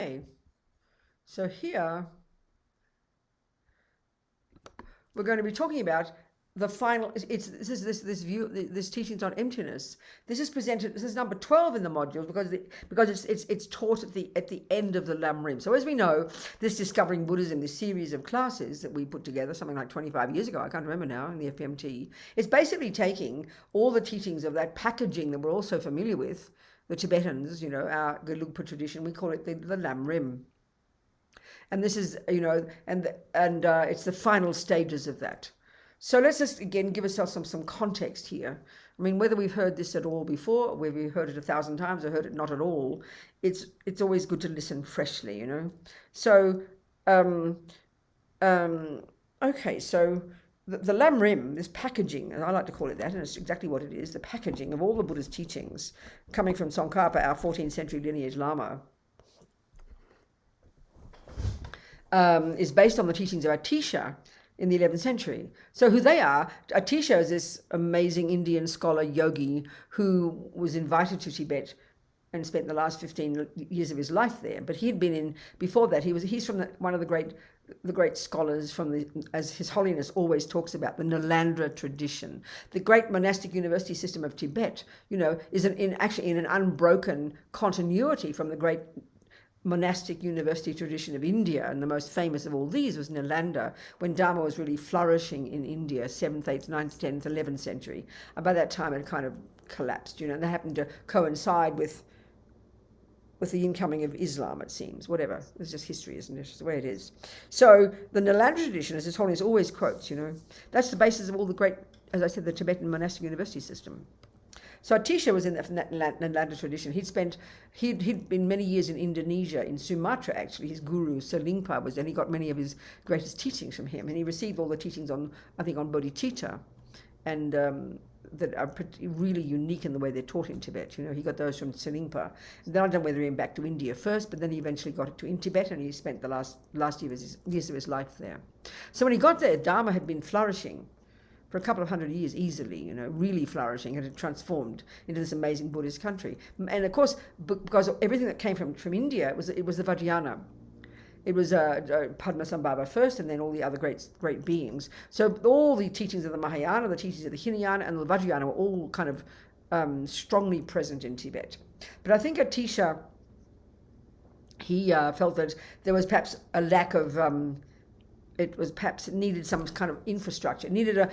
Okay, so here we're going to be talking about the final. This view, this teachings on emptiness. This is presented. This is number 12 in the modules because it's taught at the end of the Lamrim. So as we know, this Discovering Buddhism, this series of classes that we put together something like 25 years ago, I can't remember now, in the FPMT, it's basically taking all the teachings of that packaging that we're all so familiar with, the Tibetans, our Gelugpa tradition. We call it the Lamrim. And this is, and it's the final stages of that. So let's just again give ourselves some context here. I mean, whether we've heard this at all before, whether we've heard it 1,000 times or heard it not at all, it's always good to listen freshly, So, okay, so the Lamrim, this packaging, and I like to call it that, and it's exactly what it is, the packaging of all the Buddha's teachings coming from Tsongkhapa, our 14th century lineage Lama, is based on the teachings of Atisha in the 11th century. So who they are, Atisha is this amazing Indian scholar yogi who was invited to Tibet and spent the last 15 years of his life there. But he had been in, before that, he's from one of the great scholars from as His Holiness always talks about, the Nalanda tradition. The great monastic university system of Tibet, is actually in an unbroken continuity from the great monastic university tradition of India, and the most famous of all these was Nalanda, when Dharma was really flourishing in India, 7th, 8th, 9th, 10th, 11th century. And by that time it kind of collapsed, and that happened to coincide with the incoming of Islam, it seems. Whatever, it's just history, isn't it? It's the way it is. So the Nalanda tradition, as His Holiness always quotes, that's the basis of all the great, as I said, the Tibetan monastic university system. So Atisha was in that Nalanda tradition. He'd been many years in Indonesia, in Sumatra actually. His guru, Selingpa, was there. He got many of his greatest teachings from him. And he received all the teachings on bodhicitta, and that are really unique in the way they're taught in Tibet. He got those from Selingpa. Then I don't know whether he went back to India first, but then he eventually got it in Tibet, and he spent the last years of his life there. So when he got there, Dharma had been flourishing for a couple of hundred years easily, really flourishing, and had transformed into this amazing Buddhist country. And of course, because everything that came from India, it was the Vajrayana. It was Padmasambhava first, and then all the other great beings. So all the teachings of the Mahayana, the teachings of the Hinayana, and the Vajrayana were all kind of strongly present in Tibet. But I think Atisha, he felt that there was perhaps a lack of it was perhaps needed some kind of infrastructure. It needed a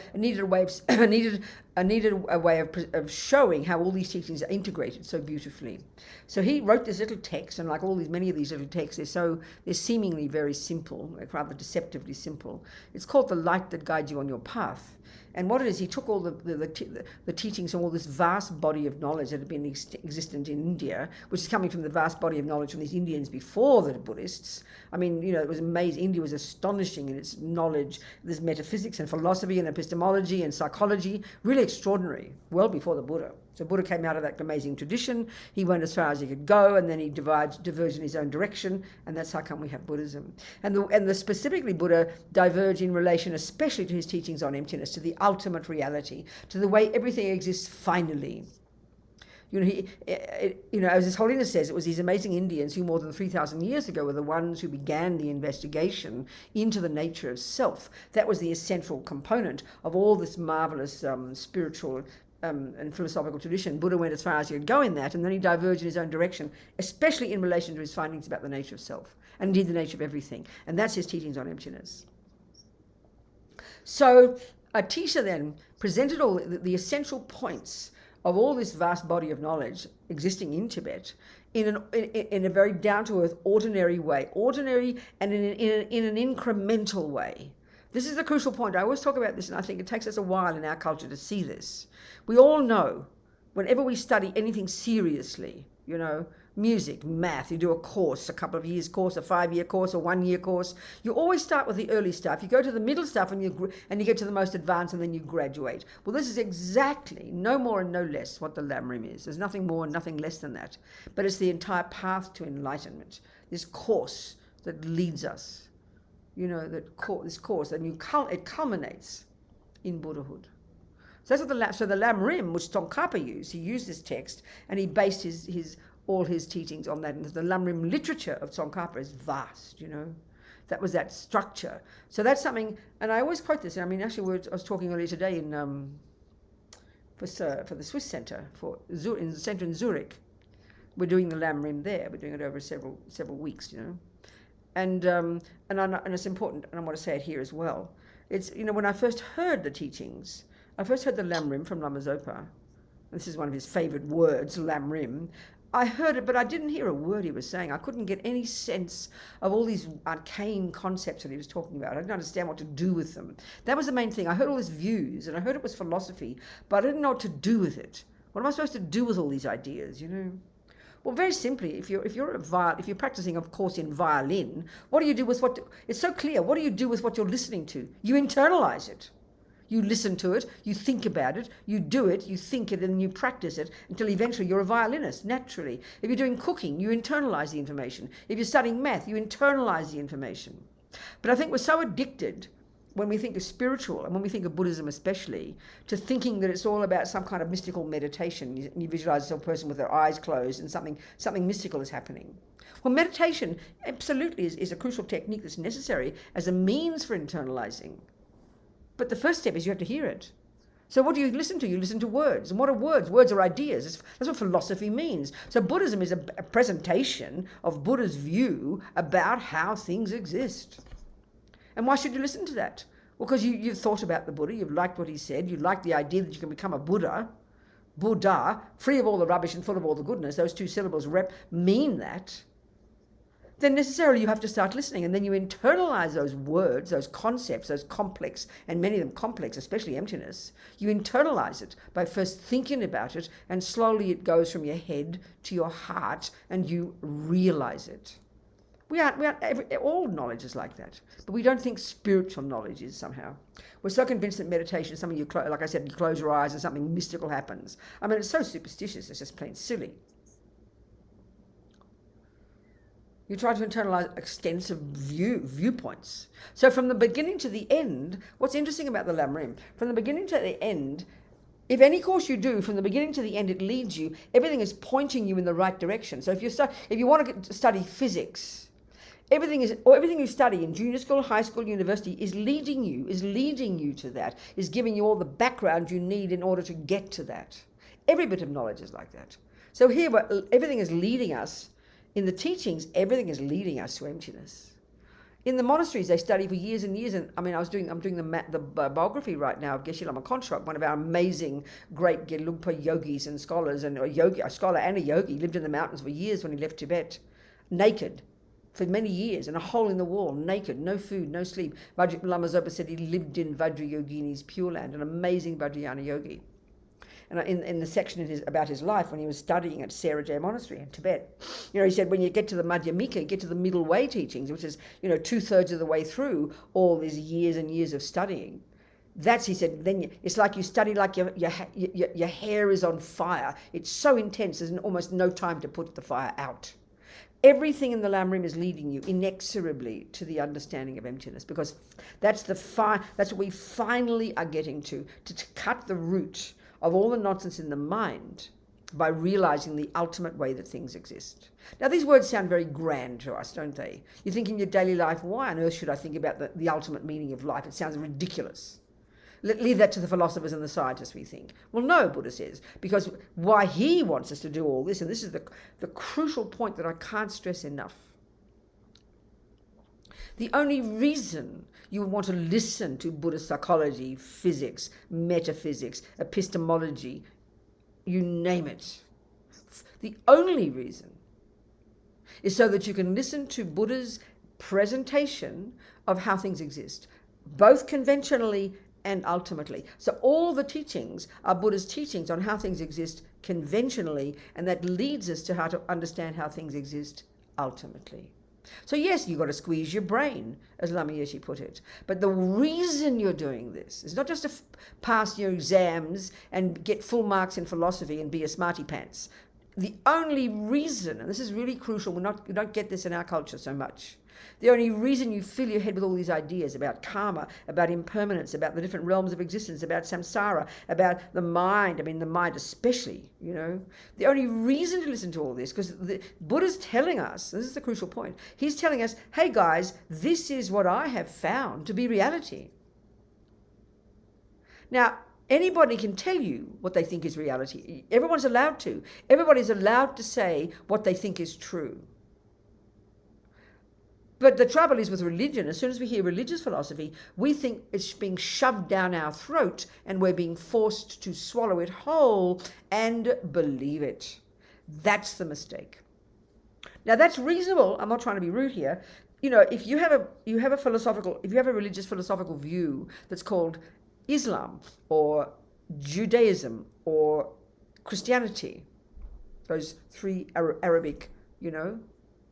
way of showing how all these teachings are integrated so beautifully. So he wrote this little text, and like many of these little texts, they're seemingly very simple, like rather deceptively simple. It's called The Light That Guides You on Your Path. And what it is, he took all the teachings from all this vast body of knowledge that had been existent in India, which is coming from the vast body of knowledge from these Indians before the Buddhists. I mean, it was amazing. India was astonishing in its knowledge. There's metaphysics and philosophy and epistemology and psychology, really extraordinary, well before the Buddha. So Buddha came out of that amazing tradition. He went as far as he could go, and then he diverged in his own direction, and that's how come we have Buddhism. And the specifically Buddha diverged in relation especially to his teachings on emptiness, to the ultimate reality, to the way everything exists finally. As His Holiness says, it was these amazing Indians who more than 3,000 years ago were the ones who began the investigation into the nature of self. That was the essential component of all this marvellous spiritual and philosophical tradition. Buddha went as far as he could go in that, and then he diverged in his own direction, especially in relation to his findings about the nature of self, and indeed the nature of everything. And that's his teachings on emptiness. So Atisha then presented all the essential points of all this vast body of knowledge existing in Tibet in a very down-to-earth, ordinary way, ordinary and in an incremental way. This is the crucial point. I always talk about this, and I think it takes us a while in our culture to see this. We all know, whenever we study anything seriously, music, math, you do a course, a couple of years course, a 5-year course, a 1-year course, you always start with the early stuff. You go to the middle stuff, and you get to the most advanced, and then you graduate. Well, this is exactly, no more and no less, what the Lamrim is. There's nothing more and nothing less than that. But it's the entire path to enlightenment, this course that leads us. This course, and it culminates in Buddhahood. So that's what the Lamrim, which Tsongkhapa used, he used this text, and he based his all his teachings on that. And the Lamrim literature of Tsongkhapa is vast, That was that structure. So that's something, and I always quote this. I mean, actually, I was talking earlier today for the Swiss Centre, in the centre in Zurich. We're doing the Lamrim there. We're doing it over several weeks, And it's important, and I want to say it here as well. It's, when I first heard the teachings, I first heard the Lamrim from Lama Zopa. This is one of his favourite words, Lamrim. I heard it, but I didn't hear a word he was saying. I couldn't get any sense of all these arcane concepts that he was talking about. I didn't understand what to do with them. That was the main thing. I heard all his views, and I heard it was philosophy, but I didn't know what to do with it. What am I supposed to do with all these ideas, Well, very simply, if you're practicing, of course, in violin, what do you do with it's so clear. What do you do with what you're listening to? You internalize it. You listen to it, you think about it, you do it, you think it, and you practice it until eventually you're a violinist, naturally. If you're doing cooking, you internalize the information. If you're studying math, you internalize the information. But I think we're so addicted when we think of spiritual, and when we think of Buddhism especially, to thinking that it's all about some kind of mystical meditation. You visualize a person with their eyes closed and something mystical is happening. Well, meditation absolutely is a crucial technique that's necessary as a means for internalizing. But the first step is you have to hear it. So what do you listen to? You listen to words. And what are words? Words are ideas. That's what philosophy means. So Buddhism is a presentation of Buddha's view about how things exist. And why should you listen to that? Well, because you've thought about the Buddha, you've liked what he said, you like the idea that you can become a Buddha, free of all the rubbish and full of all the goodness. Those two syllables mean that. Then necessarily you have to start listening, and then you internalize those words, those concepts, those complex, and many of them complex, especially emptiness. You internalize it by first thinking about it, and slowly it goes from your head to your heart, and you realize it. All knowledge is like that, but we don't think spiritual knowledge is somehow. We're so convinced that meditation is something like I said, you close your eyes and something mystical happens. I mean, it's so superstitious, it's just plain silly. You try to internalize extensive viewpoints. So from the beginning to the end, what's interesting about the Lamrim, from the beginning to the end, if any course you do, from the beginning to the end, it leads you, everything is pointing you in the right direction. So if you want to study physics, everything you study in junior school, high school, university is leading you to that, is giving you all the background you need in order to get to that. Every bit of knowledge is like that. So here, everything is leading us. In the teachings, everything is leading us to emptiness. In the monasteries, they study for years and years. And I mean, I'm doing the biography right now of Geshe Lama Konsrok, one of our amazing, great Gelugpa yogis and scholars, and a scholar and a yogi. He lived in the mountains for years when he left Tibet, naked for many years, and a hole in the wall, naked, no food, no sleep. Lama Zopa said he lived in Vajrayogini's Pure Land, an amazing Vajrayana yogi. And in the section about his life when he was studying at Serajay Monastery in Tibet, he said when you get to the Madhyamika, you get to the middle way teachings, which is 2/3 of the way through all these years and years of studying. He said, then it's like you study like your hair is on fire. It's so intense, there's almost no time to put the fire out. Everything in the Lamrim is leading you inexorably to the understanding of emptiness, because that's what we finally are getting to cut the root of all the nonsense in the mind by realizing the ultimate way that things exist. Now, these words sound very grand to us, don't they? You think in your daily life, why on earth should I think about the ultimate meaning of life? It sounds ridiculous. Leave that to the philosophers and the scientists, we think. Well, no, Buddha says, because why he wants us to do all this, and this is the crucial point that I can't stress enough. The only reason you want to listen to Buddhist psychology, physics, metaphysics, epistemology, you name it, the only reason is so that you can listen to Buddha's presentation of how things exist, both conventionally and ultimately. So all the teachings are Buddha's teachings on how things exist conventionally, and that leads us to how to understand how things exist ultimately. So yes, you've got to squeeze your brain, as Lama Yeshe put it. But the reason you're doing this is not just to pass your exams and get full marks in philosophy and be a smarty pants. the only reason, and this is really crucial, we don't get this in our culture so much, the only reason you fill your head with all these ideas about karma, about impermanence, about the different realms of existence, about samsara, about the mind, the mind especially, the only reason to listen to all this, because the Buddha's telling us, this is the crucial point, he's telling us, hey guys, this is what I have found to be reality. Now, anybody can tell you what they think is reality. Everyone's allowed to. Everybody's allowed to say what they think is true. But the trouble is with religion, as soon as we hear religious philosophy, we think it's being shoved down our throat and we're being forced to swallow it whole and believe it. That's the mistake. Now that's reasonable. I'm not trying to be rude here. If you have a religious philosophical view that's called Islam or Judaism or Christianity, those three Arabic,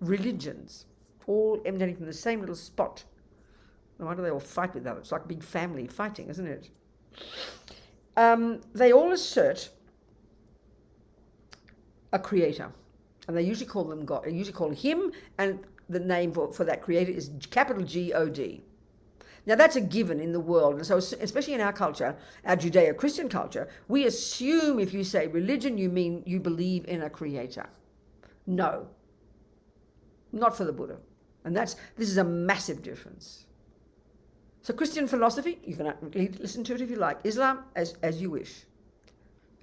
religions, all emanating from the same little spot. No wonder they all fight with that. It's like a big family fighting, isn't it? They all assert a creator, and they usually call them God. They usually call him, and the name for that creator is capital G-O-D. Now that's a given in the world, and so especially in our culture, our Judeo-Christian culture, we assume if you say religion, you mean you believe in a creator. No, not for the Buddha. And this is a massive difference. So Christian philosophy, you can listen to it if you like. Islam, as you wish.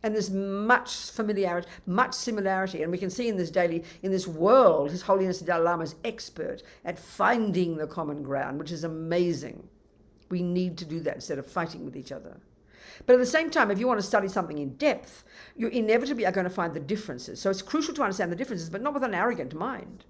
And there's much familiarity, much similarity. And we can see in this world, His Holiness the Dalai Lama is expert at finding the common ground, which is amazing. We need to do that instead of fighting with each other. But at the same time, if you want to study something in depth, you inevitably are going to find the differences. So it's crucial to understand the differences, but not with an arrogant mind.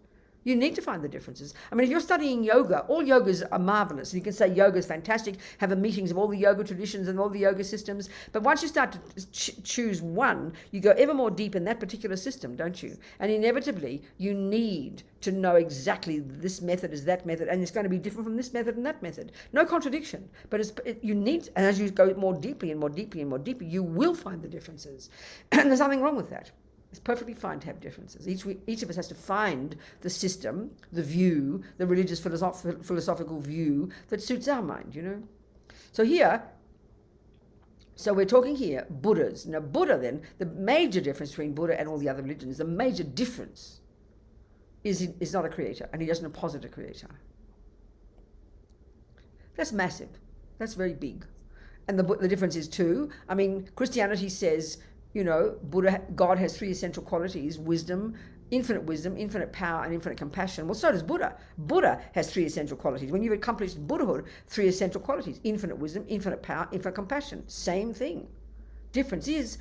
You need to find the differences. If you're studying yoga, all yogas are marvellous. And you can say yoga is fantastic, have the meetings of all the yoga traditions and all the yoga systems. But once you start to choose one, you go ever more deep in that particular system, don't you? And inevitably, you need to know exactly this method is that method, and it's going to be different from this method and that method. No contradiction. But you need, and as you go more deeply and more deeply and more deeply, you will find the differences. And there's nothing wrong with that. It's perfectly fine to have differences. Each of us has to find the system, the view, the religious philosophical view that suits our mind, So we're talking here, Buddhas. Now Buddha then, the major difference between Buddha and all the other religions, the major difference is not a creator, and he doesn't posit a creator. That's massive. That's very big. And the difference is too, Christianity says, God has three essential qualities: wisdom, infinite power, and infinite compassion. Well, so does Buddha. Buddha has three essential qualities. When you've accomplished Buddhahood, three essential qualities: infinite wisdom, infinite power, infinite compassion. Same thing. Difference is,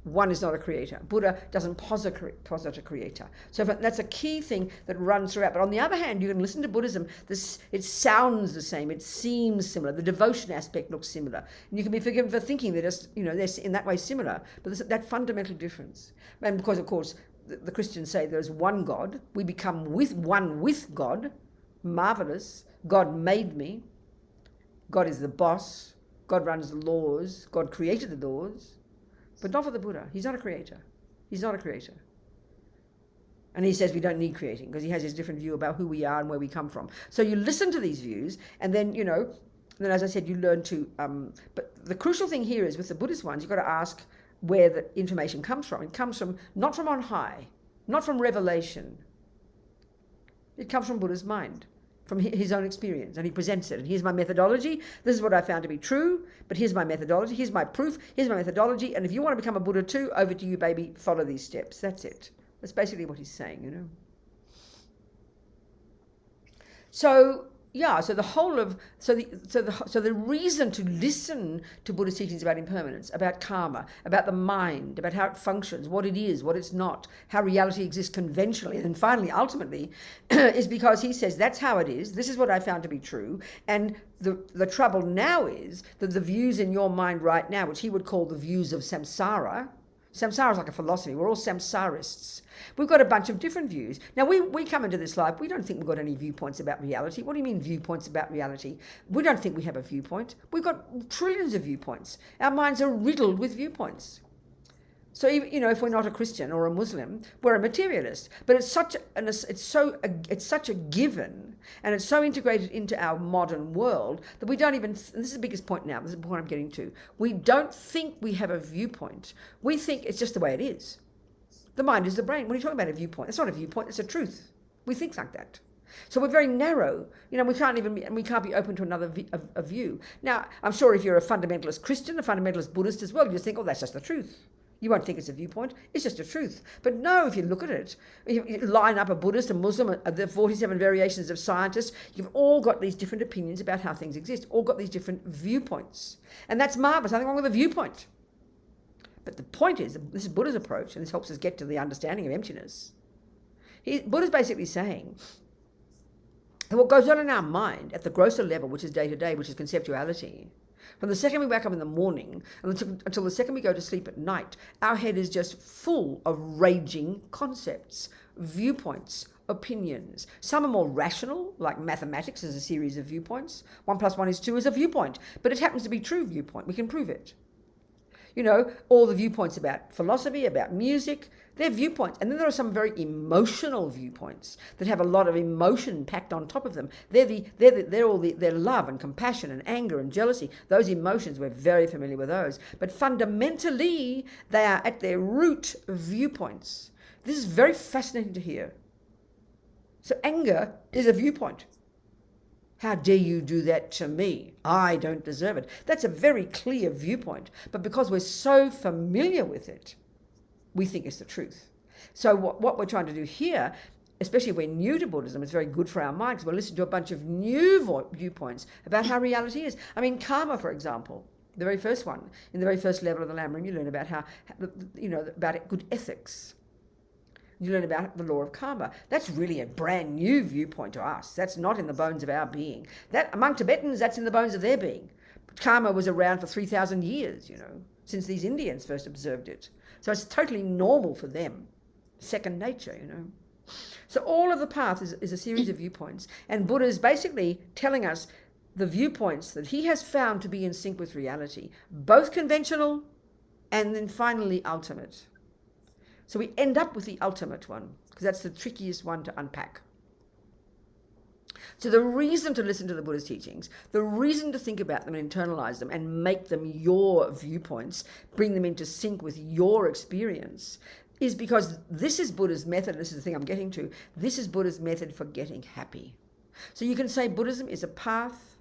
one is not a creator. Buddha doesn't posit a creator. So that's a key thing that runs throughout. But on the other hand, you can listen to Buddhism. It sounds the same. It seems similar. The devotion aspect looks similar. And you can be forgiven for thinking they're just, they're in that way similar. But there's that fundamental difference. And because, of course, the Christians say there's one God. We become one with God. Marvellous. God made me. God is the boss. God runs the laws. God created the laws. But not for the Buddha. He's not a creator. He's not a creator. And he says we don't need creating because he has his different view about who we are and where we come from. So you listen to these views, and then, then as I said, you learn to, but the crucial thing here is with the Buddhist ones, you've got to ask where the information comes from. It comes from, not from on high, not from revelation. It comes from Buddha's mind, from his own experience, and he presents it. And here's my methodology. This is what I found to be true, but here's my methodology. Here's my proof. Here's my methodology. And if you want to become a Buddha too, over to you, baby. Follow these steps. That's it. That's basically what he's saying, So so the whole of the reason to listen to Buddhist teachings about impermanence, about karma, about the mind, about how it functions, what it is, what it's not, how reality exists conventionally, and finally, ultimately, is because he says that's how it is. This is what I found to be true. And the trouble now is that the views in your mind right now, which he would call the views of samsara. Samsara is like a philosophy. We're all samsarists. We've got a bunch of different views. Now, we come into this life, we don't think we've got any viewpoints about reality. What do you mean viewpoints about reality? We don't think we have a viewpoint. We've got trillions of viewpoints. Our minds are riddled with viewpoints. So even, if we're not a Christian or a Muslim, we're a materialist. But it's such a given, and it's so integrated into our modern world that we don't even. And this is the biggest point now. This is the point I'm getting to. We don't think we have a viewpoint. We think it's just the way it is. The mind is the brain. When you're talking about a viewpoint, it's not a viewpoint. It's a truth. We think like that. So we're very narrow. We can't be open to another view. Now, I'm sure if you're a fundamentalist Christian, a fundamentalist Buddhist as well, you just think, oh, that's just the truth. You won't think it's a viewpoint. It's just a truth. But no, if you look at it, you line up a Buddhist, a Muslim, the 47 variations of scientists, you've all got these different opinions about how things exist, all got these different viewpoints. And that's marvelous. Nothing wrong with a viewpoint. But the point is, this is Buddha's approach, and this helps us get to the understanding of emptiness. Buddha's basically saying that what goes on in our mind at the grosser level, which is day to day, which is conceptuality, from the second we wake up in the morning until the second we go to sleep at night, our head is just full of raging concepts, viewpoints, opinions. Some are more rational, like mathematics is a series of viewpoints. 1 + 1 = 2 is a viewpoint, but it happens to be true viewpoint. We can prove it. All the viewpoints about philosophy, about music, they're viewpoints. And then there are some very emotional viewpoints that have a lot of emotion packed on top of them. They're love and compassion and anger and jealousy. Those emotions, we're very familiar with those. But fundamentally, they are at their root viewpoints. This is very fascinating to hear. So anger is a viewpoint. How dare you do that to me? I don't deserve it. That's a very clear viewpoint. But because we're so familiar with it, we think it's the truth. So what we're trying to do here, especially if we're new to Buddhism, it's very good for our minds. We'll listen to a bunch of new viewpoints about how reality is. I mean, karma, for example, the very first one, in the very first level of the Lamrim, you learn about about good ethics. You learn about the law of karma. That's really a brand new viewpoint to us. That's not in the bones of our being. That among Tibetans, that's in the bones of their being. But karma was around for 3,000 years, since these Indians first observed it. So it's totally normal for them. Second nature, So all of the path is a series of viewpoints. And Buddha is basically telling us the viewpoints that he has found to be in sync with reality, both conventional and then finally ultimate. So we end up with the ultimate one, because that's the trickiest one to unpack. So the reason to listen to the Buddha's teachings, the reason to think about them and internalize them and make them your viewpoints, bring them into sync with your experience, is because this is Buddha's method. This is the thing I'm getting to. This is Buddha's method for getting happy. So you can say Buddhism is a path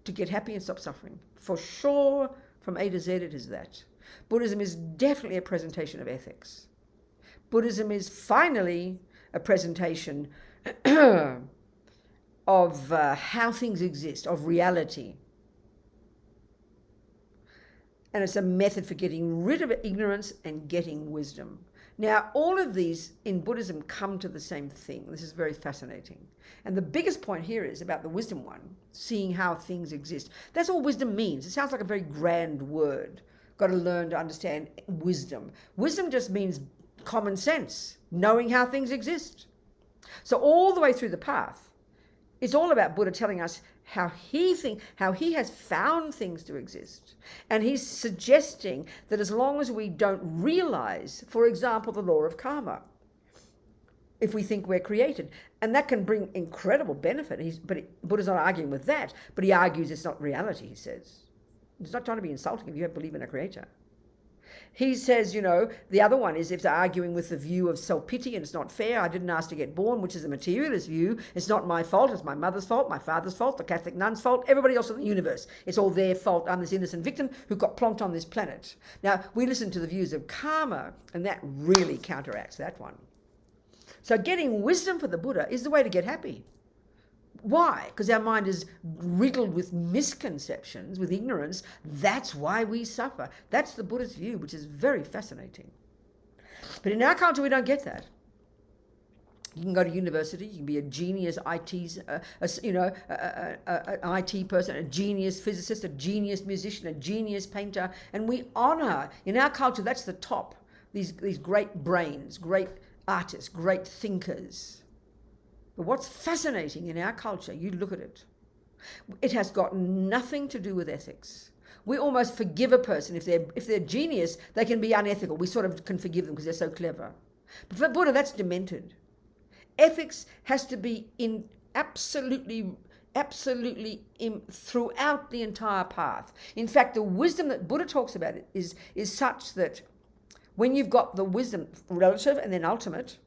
to get happy and stop suffering. For sure, from A to Z, it is that. Buddhism is definitely a presentation of ethics. Buddhism is finally a presentation of how things exist, of reality. And it's a method for getting rid of ignorance and getting wisdom. Now, all of these in Buddhism come to the same thing. This is very fascinating. And the biggest point here is about the wisdom one, seeing how things exist. That's all wisdom means. It sounds like a very grand word. Got to learn to understand wisdom. Wisdom just means common sense, knowing how things exist. So all the way through the path, it's all about Buddha telling us how he has found things to exist. And he's suggesting that as long as we don't realize, for example, the law of karma, if we think we're created, and that can bring incredible benefit. Buddha's not arguing with that, but he argues it's not reality, he says. He's not trying to be insulting if you believe in a creator. He says, the other one is if they're arguing with the view of self-pity and it's not fair, I didn't ask to get born, which is a materialist view. It's not my fault, it's my mother's fault, my father's fault, the Catholic nun's fault, everybody else in the universe. It's all their fault. I'm this innocent victim who got plonked on this planet. Now, we listen to the views of karma, and that really counteracts that one. So getting wisdom for the Buddha is the way to get happy. Why? Because our mind is riddled with misconceptions, with ignorance. That's why we suffer. That's the Buddha's view, which is very fascinating. But in our culture, we don't get that. You can go to university, you can be a genius IT, an IT person, a genius physicist, a genius musician, a genius painter, and we honor, in our culture, that's the top, these great brains, great artists, great thinkers. But what's fascinating in our culture, you look at it, it has got nothing to do with ethics. we almost forgive a person if they're genius. They can be unethical. We sort of can forgive them because they're so clever. But for Buddha, that's demented. Ethics has to be in absolutely throughout the entire path. In fact, the wisdom that Buddha talks about is such that when you've got the wisdom relative and then ultimate,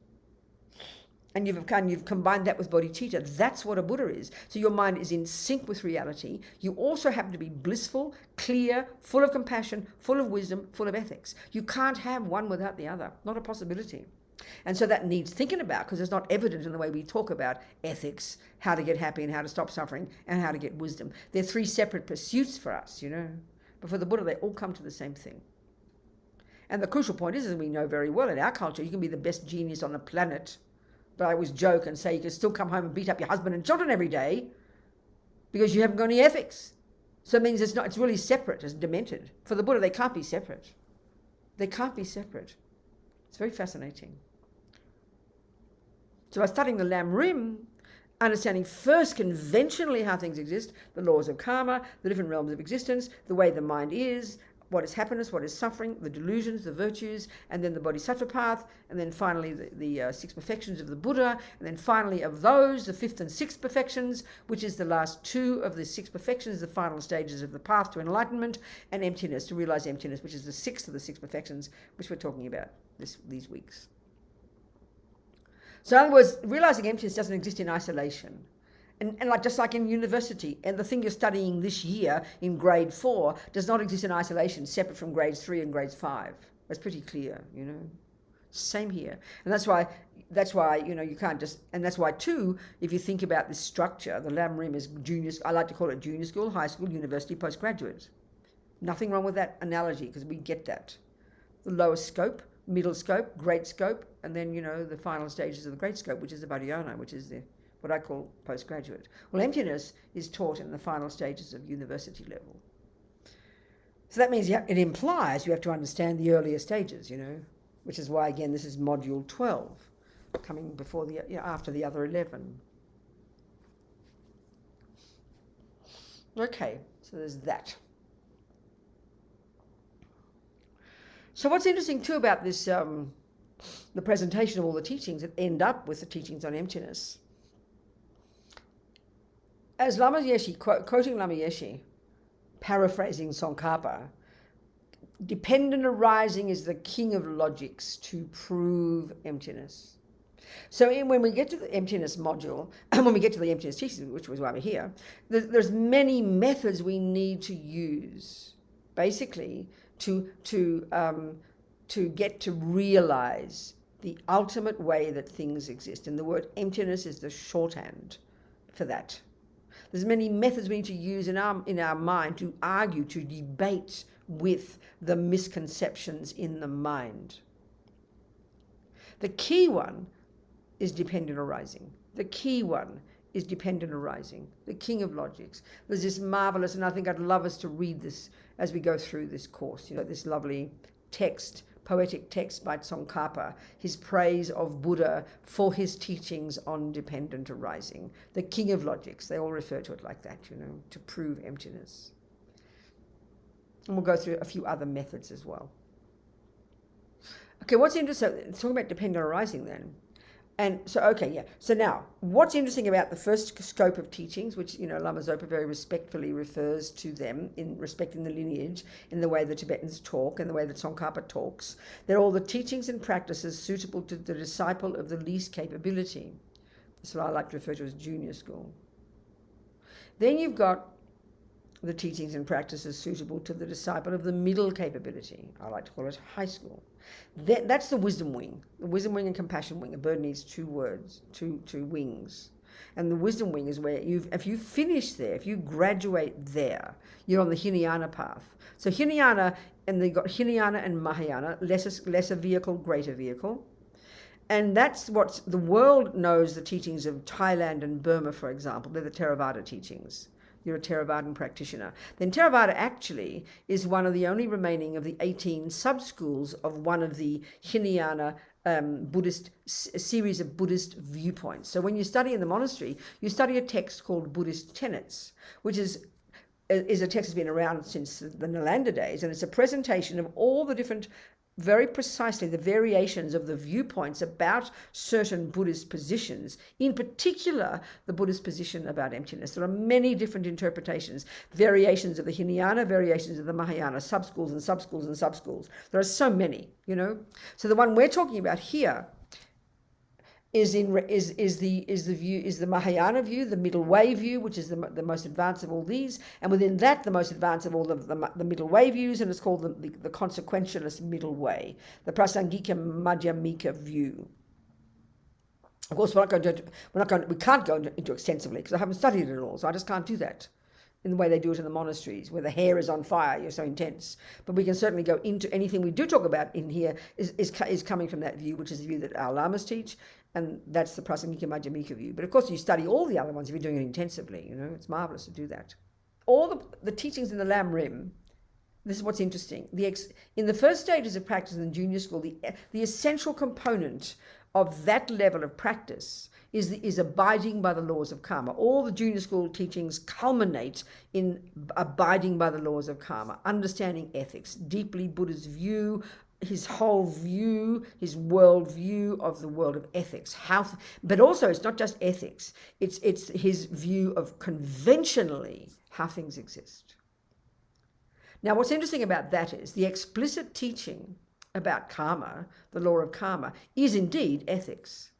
and you've combined that with bodhicitta, that's what a Buddha is. So your mind is in sync with reality. You also happen to be blissful, clear, full of compassion, full of wisdom, full of ethics. You can't have one without the other. Not a possibility. And so that needs thinking about, because it's not evident in the way we talk about ethics, how to get happy and how to stop suffering and how to get wisdom. They're three separate pursuits for us, But for the Buddha, they all come to the same thing. And the crucial point is, as we know very well in our culture, you can be the best genius on the planet, but I always joke and say you can still come home and beat up your husband and children every day because you haven't got any ethics. So it means it's really separate, it's demented. For the Buddha, they can't be separate. They can't be separate. It's very fascinating. So by studying the Lamrim, understanding first conventionally how things exist, the laws of karma, the different realms of existence, the way the mind is, what is happiness, what is suffering, the delusions, the virtues, and then the bodhisattva path, and then finally the six perfections of the Buddha, and then finally of those, the fifth and sixth perfections, which is the last two of the six perfections, the final stages of the path to enlightenment, and emptiness, to realize emptiness, which is the sixth of the six perfections, which we're talking about these weeks. So in other words, realizing emptiness doesn't exist in isolation. And just like in university, and the thing you're studying this year in grade 4 does not exist in isolation, separate from grades 3 and grades 5. That's pretty clear, Same here. And that's why you can't just, and that's why too, if you think about this structure, the Lamrim is junior, I like to call it junior school, high school, university, postgraduate. Nothing wrong with that analogy, because we get that. The lower scope, middle scope, great scope, and then, the final stages of the great scope, which is the Vajrayana, which is what I call postgraduate. Well, emptiness is taught in the final stages of university level. So that means it implies you have to understand the earlier stages, which is why, again, this is module 12, coming before after the other 11. Okay, so there's that. So what's interesting too about this, the presentation of all the teachings that end up with the teachings on emptiness, as Lama Yeshe, quoting Lama Yeshe, paraphrasing Tsongkhapa, dependent arising is the king of logics to prove emptiness. So when we get to the emptiness module, and when we get to the emptiness teachings, which was why we're here, there's many methods we need to use, basically, to get to realize the ultimate way that things exist. And the word emptiness is the shorthand for that. There's many methods we need to use in our mind to argue, to debate with the misconceptions in the mind. The key one is dependent arising. The key one is dependent arising, the king of logics. There's this marvellous, and I think I'd love us to read this as we go through this course, this lovely text, poetic text by Tsongkhapa, his praise of Buddha for his teachings on dependent arising. The king of logics, they all refer to it like that, to prove emptiness. And we'll go through a few other methods as well. Okay, what's interesting, talking about dependent arising then. And so, okay, yeah. So now, what's interesting about the first scope of teachings, which, Lama Zopa very respectfully refers to them in respecting the lineage, in the way the Tibetans talk and the way the Tsongkhapa talks, they're all the teachings and practices suitable to the disciple of the least capability. That's what I like to refer to as junior school. Then you've got the teachings and practices suitable to the disciple of the middle capability. I like to call it high school. That's the wisdom wing. The wisdom wing and compassion wing. A bird needs two wings. And the wisdom wing is where if you finish there, if you graduate there, you're on the Hinayana path. So Hinayana, and they've got Hinayana and Mahayana, lesser vehicle, greater vehicle. And that's what the world knows, the teachings of Thailand and Burma, for example. They're the Theravada teachings. You're a Theravadan practitioner. Then Theravada actually is one of the only remaining of the 18 sub-schools of one of the Hinayana Buddhist series of Buddhist viewpoints. So when you study in the monastery, you study a text called Buddhist Tenets, which is is a text that's been around since the Nalanda days, and it's a presentation of all the different, very precisely the variations of the viewpoints about certain Buddhist positions, in particular the Buddhist position about emptiness. There are many different interpretations, variations of the Hinayana, variations of the Mahayana, subschools and subschools and subschools. There are so many, you know. So the one we're talking about here is the Mahayana view, the middle way view, which is the most advanced of all these, and within that the most advanced of all the middle way views, and it's called the consequentialist middle way, the Prasangika Madhyamika view. Of course, we can't go into extensively because I haven't studied it all, so I just can't do that in the way they do it in the monasteries, where the hair is on fire, you're so intense. But we can certainly go into anything we do talk about in here is coming from that view, which is the view that our lamas teach, and that's the Prasangika Madhyamika view. But of course, you study all the other ones if you're doing it intensively. You know, it's marvelous to do that. All the teachings in the Lamrim. This is what's interesting. In the first stages of practice in the junior school, the essential component of that level of practice is abiding by the laws of karma. All the junior school teachings culminate in abiding by the laws of karma, understanding ethics, deeply Buddha's view, his whole view, his world view of the world of ethics. But also, it's not just ethics. It's his view of conventionally how things exist. Now, what's interesting about that is the explicit teaching about karma, the law of karma, is indeed ethics.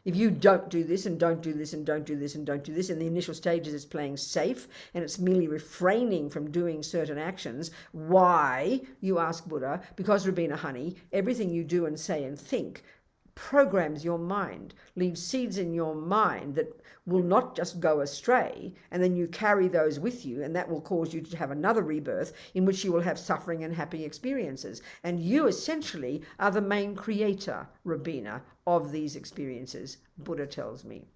If you don't do this and don't do this and don't do this and don't do this, in the initial stages it's playing safe and it's merely refraining from doing certain actions. Why, you ask Buddha? Because, Robina honey, everything you do and say and think programs your mind, leaves seeds in your mind that will not just go astray, and then you carry those with you, and that will cause you to have another rebirth in which you will have suffering and happy experiences. And you essentially are the main creator, Robina, of these experiences, Buddha tells me.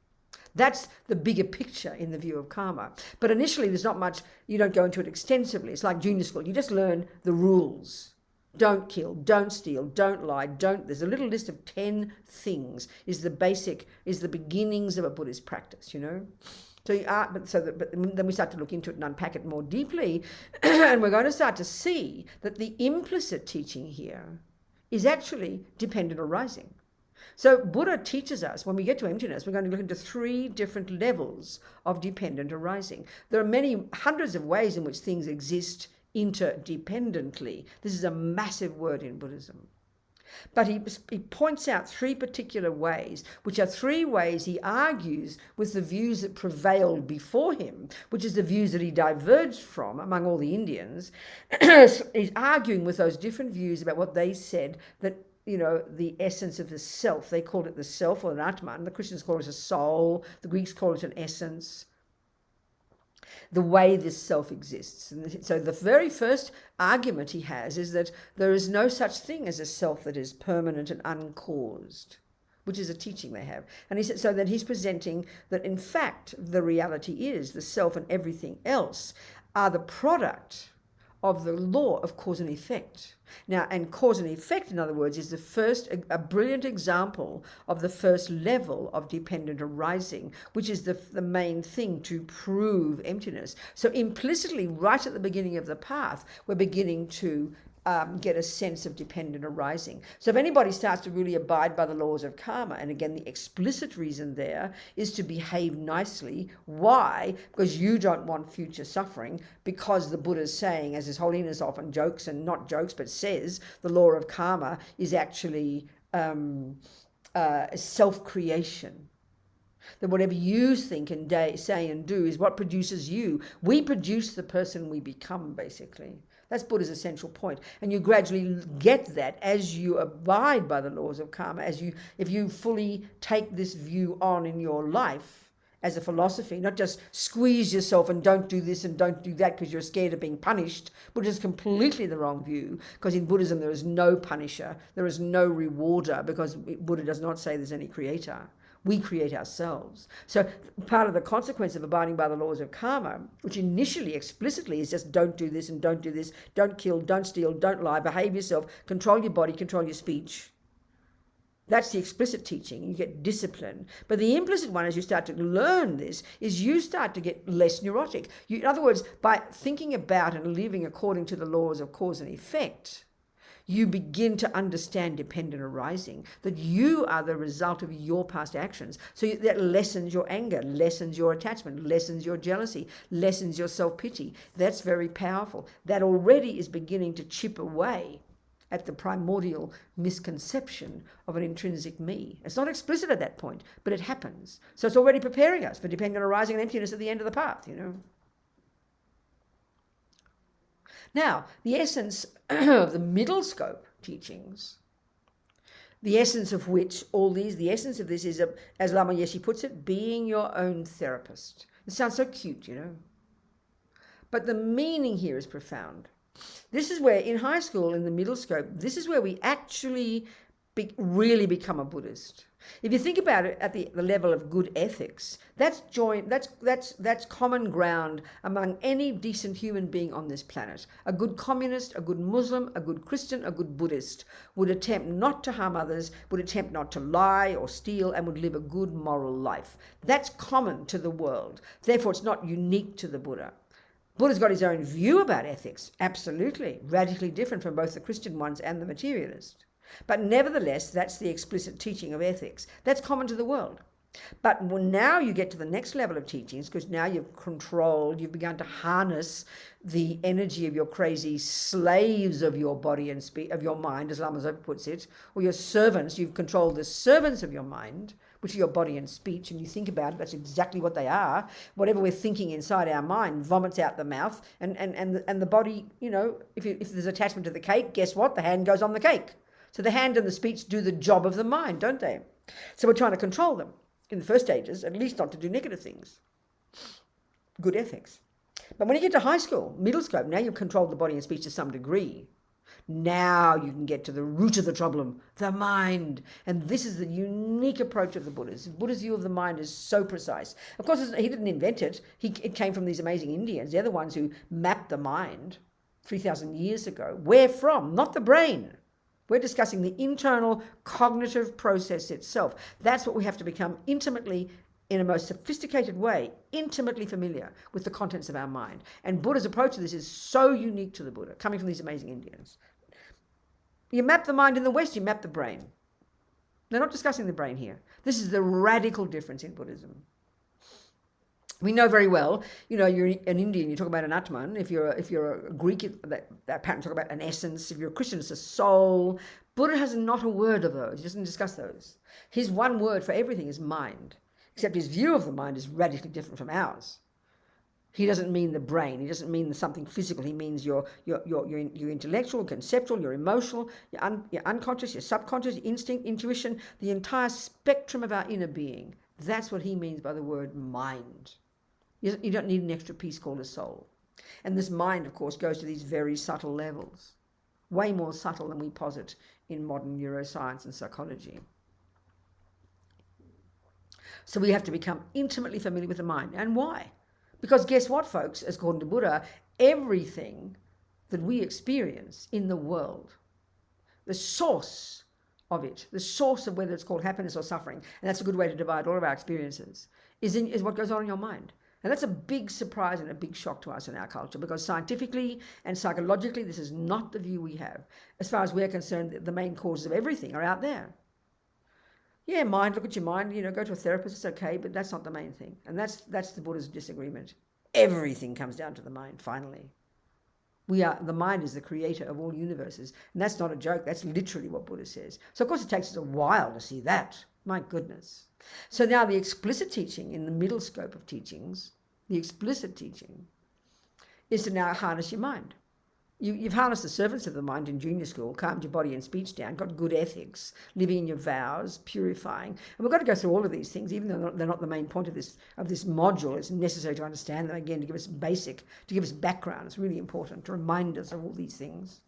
That's the bigger picture in the view of karma. But initially there's not much, you don't go into it extensively. It's like junior school. You just learn the rules. Don't kill, don't steal, don't lie, there's a little list of 10 things is the beginnings of a Buddhist practice, you know. But then we start to look into it and unpack it more deeply, and we're going to start to see that the implicit teaching here is actually dependent arising. So Buddha teaches us, when we get to emptiness, we're going to look into 3 different levels of dependent arising. There are many hundreds of ways in which things exist interdependently. This is a massive word in Buddhism. But he points out 3 particular ways, which are 3 ways he argues with the views that prevailed before him, which is the views that he diverged from among all the Indians. He's arguing with those different views about what they said, that, you know, the essence of the self. They called it the self, or an Atman. The Christians call it a soul. The Greeks call it an essence. The way this self exists. And so the very first argument he has is that there is no such thing as a self that is permanent and uncaused, which is a teaching they have. And he said, so that he's presenting that in fact the reality is the self and everything else are the product of the law of cause and effect. Now, and cause and effect, in other words, is a brilliant example of the first level of dependent arising, which is the main thing to prove emptiness. So implicitly, right at the beginning of the path, we're beginning to get a sense of dependent arising. So if anybody starts to really abide by the laws of karma, and again, the explicit reason there is to behave nicely. Why? Because you don't want future suffering, because the Buddha is saying, as His Holiness often jokes, and not jokes, but says, the law of karma is actually self-creation. That whatever you think and say and do is what produces you. We produce the person we become, basically. That's Buddha's essential point. And you gradually get that as you abide by the laws of karma, if you fully take this view on in your life as a philosophy, not just squeeze yourself and don't do this and don't do that because you're scared of being punished, which is completely the wrong view, because in Buddhism there is no punisher, there is no rewarder, because Buddha does not say there's any creator. We create ourselves. So part of the consequence of abiding by the laws of karma, which initially explicitly is just don't do this and don't do this, don't kill, don't steal, don't lie, behave yourself, control your body, control your speech. That's the explicit teaching. You get discipline. But the implicit one, as you start to learn this, is you start to get less neurotic. In other words, by thinking about and living according to the laws of cause and effect, you begin to understand dependent arising, that you are the result of your past actions. So that lessens your anger, lessens your attachment, lessens your jealousy, lessens your self-pity. That's very powerful. That already is beginning to chip away at the primordial misconception of an intrinsic me. It's not explicit at that point, but it happens. So it's already preparing us for dependent arising and emptiness at the end of the path, Now, the essence of the middle scope teachings, the essence of which the essence of this is, as Lama Yeshe puts it, being your own therapist. It sounds so cute, But the meaning here is profound. This is where, in high school, in the middle scope, this is where we actually really become a Buddhist. If you think about it at the level of good ethics, that's common ground among any decent human being on this planet. A good communist, a good Muslim, a good Christian, a good Buddhist would attempt not to harm others, would attempt not to lie or steal, and would live a good moral life. That's common to the world. Therefore, it's not unique to the Buddha. Buddha's got his own view about ethics, absolutely, radically different from both the Christian ones and the materialist. But nevertheless, that's the explicit teaching of ethics. That's common to the world. But now you get to the next level of teachings, because now you've begun to harness the energy of your crazy slaves of your body and of your mind, as Lama Zopa puts it, or your servants. You've controlled the servants of your mind, which are your body and speech, and you think about it, that's exactly what they are. Whatever we're thinking inside our mind vomits out the mouth, and the body, if there's attachment to the cake, guess what? The hand goes on the cake. So the hand and the speech do the job of the mind, don't they? So we're trying to control them in the first stages, at least not to do negative things. Good ethics. But when you get to high school, middle scope, now you've controlled the body and speech to some degree. Now you can get to the root of the problem, the mind. And this is the unique approach of the Buddhas. Buddha's view of the mind is so precise. Of course, he didn't invent it. It came from these amazing Indians. They're the ones who mapped the mind 3,000 years ago. Where from? Not the brain. We're discussing the internal cognitive process itself. That's what we have to become intimately, in a most sophisticated way, intimately familiar with the contents of our mind. And Buddha's approach to this is so unique to the Buddha, coming from these amazing Indians. You map the mind in the West, you map the brain. They're not discussing the brain here. This is the radical difference in Buddhism. We know very well, you're an Indian, you talk about an Atman. If you're a Greek, that pattern talk about an essence. If you're a Christian, it's a soul. Buddha has not a word of those. He doesn't discuss those. His one word for everything is mind, except his view of the mind is radically different from ours. He doesn't mean the brain. He doesn't mean something physical. He means your intellectual, conceptual, your emotional, your unconscious, your subconscious, your instinct, intuition, the entire spectrum of our inner being. That's what he means by the word mind. You don't need an extra piece called a soul. And this mind, of course, goes to these very subtle levels, way more subtle than we posit in modern neuroscience and psychology. So we have to become intimately familiar with the mind. And why? Because guess what, folks? According to Buddha, everything that we experience in the world, the source of it, the source of whether it's called happiness or suffering, and that's a good way to divide all of our experiences, is what goes on in your mind. And that's a big surprise and a big shock to us in our culture, because scientifically and psychologically, this is not the view we have. As far as we're concerned, the main causes of everything are out there. Yeah, mind, look at your mind, go to a therapist, it's okay, but that's not the main thing. And that's the Buddha's disagreement. Everything comes down to the mind, finally. The mind is the creator of all universes. And that's not a joke, that's literally what Buddha says. So of course it takes us a while to see that. My goodness. So now the explicit teaching in the middle scope of teachings, the explicit teaching, is to now harness your mind. You've harnessed the servants of the mind in junior school, calmed your body and speech down, got good ethics, living in your vows, purifying. And we've got to go through all of these things, even though they're not the main point of this module. It's necessary to understand them again, to give us background. It's really important to remind us of all these things.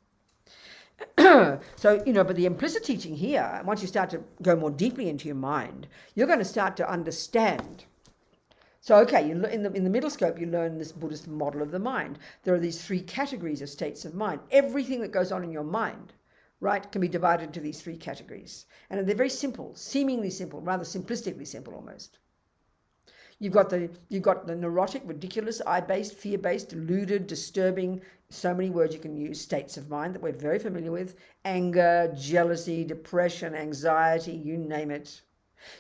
So, but the implicit teaching here, once you start to go more deeply into your mind, you're going to start to understand. So, okay, in the middle scope, you learn this Buddhist model of the mind. There are these three categories of states of mind. Everything that goes on in your mind right, can be divided into these three categories. And they're very simple, seemingly simple, rather simplistically simple almost. You've got the neurotic, ridiculous, eye-based, fear-based, deluded, disturbing, so many words you can use, states of mind that we're very familiar with: anger, jealousy, depression, anxiety, you name it.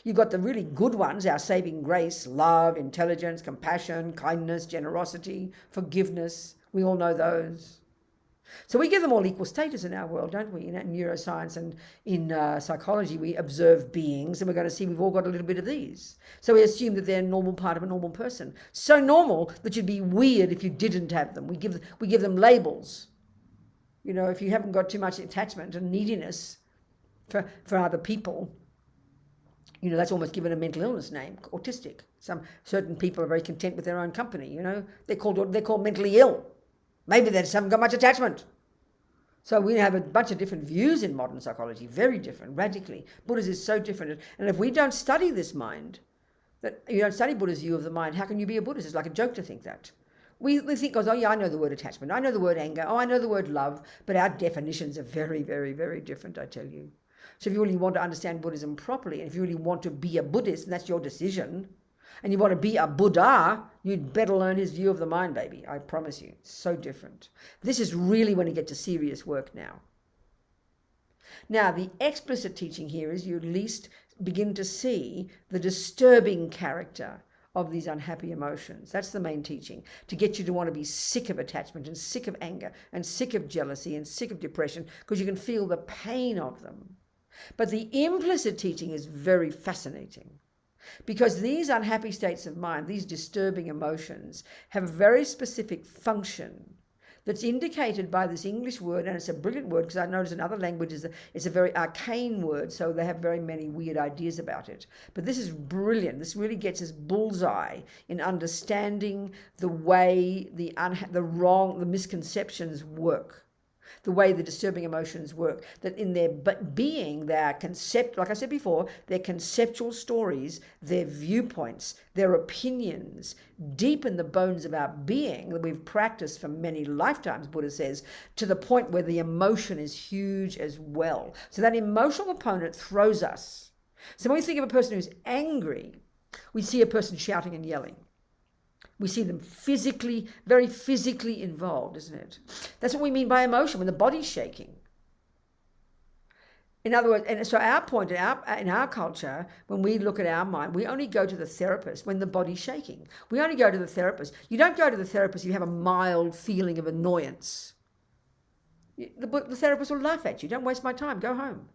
You've got the really good ones, our saving grace: love, intelligence, compassion, kindness, generosity, forgiveness. We all know those. So we give them all equal status in our world, don't we? In neuroscience and in psychology, we observe beings, and we're going to see we've all got a little bit of these. So we assume that they're a normal part of a normal person. So normal that you'd be weird if you didn't have them. We give them labels. You know, if you haven't got too much attachment and neediness for other people, you know, that's almost given a mental illness name, autistic. Some certain people are very content with their own company. You know, they're called mentally ill. Maybe they just haven't got much attachment. So we have a bunch of different views in modern psychology, very different, radically. Buddha's is so different. And if we don't study this mind, that you don't study Buddha's view of the mind, how can you be a Buddhist? It's like a joke to think that. We think, oh yeah, I know the word attachment, I know the word anger, oh, I know the word love, but our definitions are very, very, very different, I tell you. So if you really want to understand Buddhism properly, and if you really want to be a Buddhist, and that's your decision, and you want to be a Buddha, you'd better learn his view of the mind, baby. I promise you. It's so different. This is really when you get to serious work now. Now, the explicit teaching here is you at least begin to see the disturbing character of these unhappy emotions. That's the main teaching, to get you to want to be sick of attachment and sick of anger and sick of jealousy and sick of depression, because you can feel the pain of them. But the implicit teaching is very fascinating. Because these unhappy states of mind, these disturbing emotions, have a very specific function that's indicated by this English word, and it's a brilliant word, because I notice in other languages it's a very arcane word, so they have very many weird ideas about it. But this is brilliant. This really gets us bullseye in understanding the way the misconceptions work. The way the disturbing emotions work, that in their being, their concept, like I said before, their conceptual stories, their viewpoints, their opinions, deep in the bones of our being that we've practiced for many lifetimes, Buddha says, to the point where the emotion is huge as well. So that emotional component throws us. So when we think of a person who's angry, we see a person shouting and yelling. We see them physically, very physically involved, isn't it? That's what we mean by emotion, when the body's shaking. In other words, and so our point in our culture, when we look at our mind, we only go to the therapist when the body's shaking. We only go to the therapist. You don't go to the therapist if you have a mild feeling of annoyance. The therapist will laugh at you. Don't waste my time. Go home.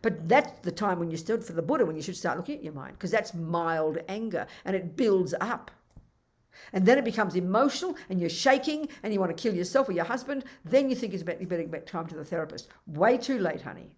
But that's the time when you stood for the Buddha, when you should start looking at your mind, because that's mild anger, and it builds up. And then it becomes emotional, and you're shaking, and you want to kill yourself or your husband. Then you think you better get time to the therapist. Way too late, honey.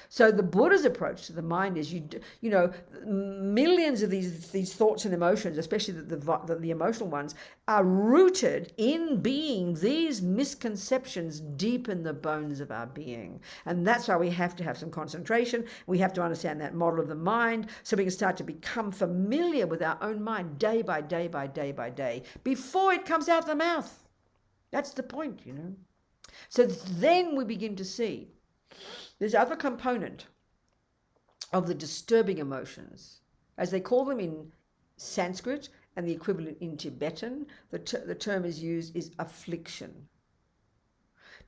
So the Buddha's approach to the mind is, you know, millions of these thoughts and emotions, especially the emotional ones, are rooted in being these misconceptions deep in the bones of our being. And that's why we have to have some concentration. We have to understand that model of the mind, so we can start to become familiar with our own mind day by day by day by day, before it comes out the mouth. That's the point, you know. So then we begin to see this other component of the disturbing emotions, as they call them in Sanskrit, and the equivalent in Tibetan, the term is used is affliction.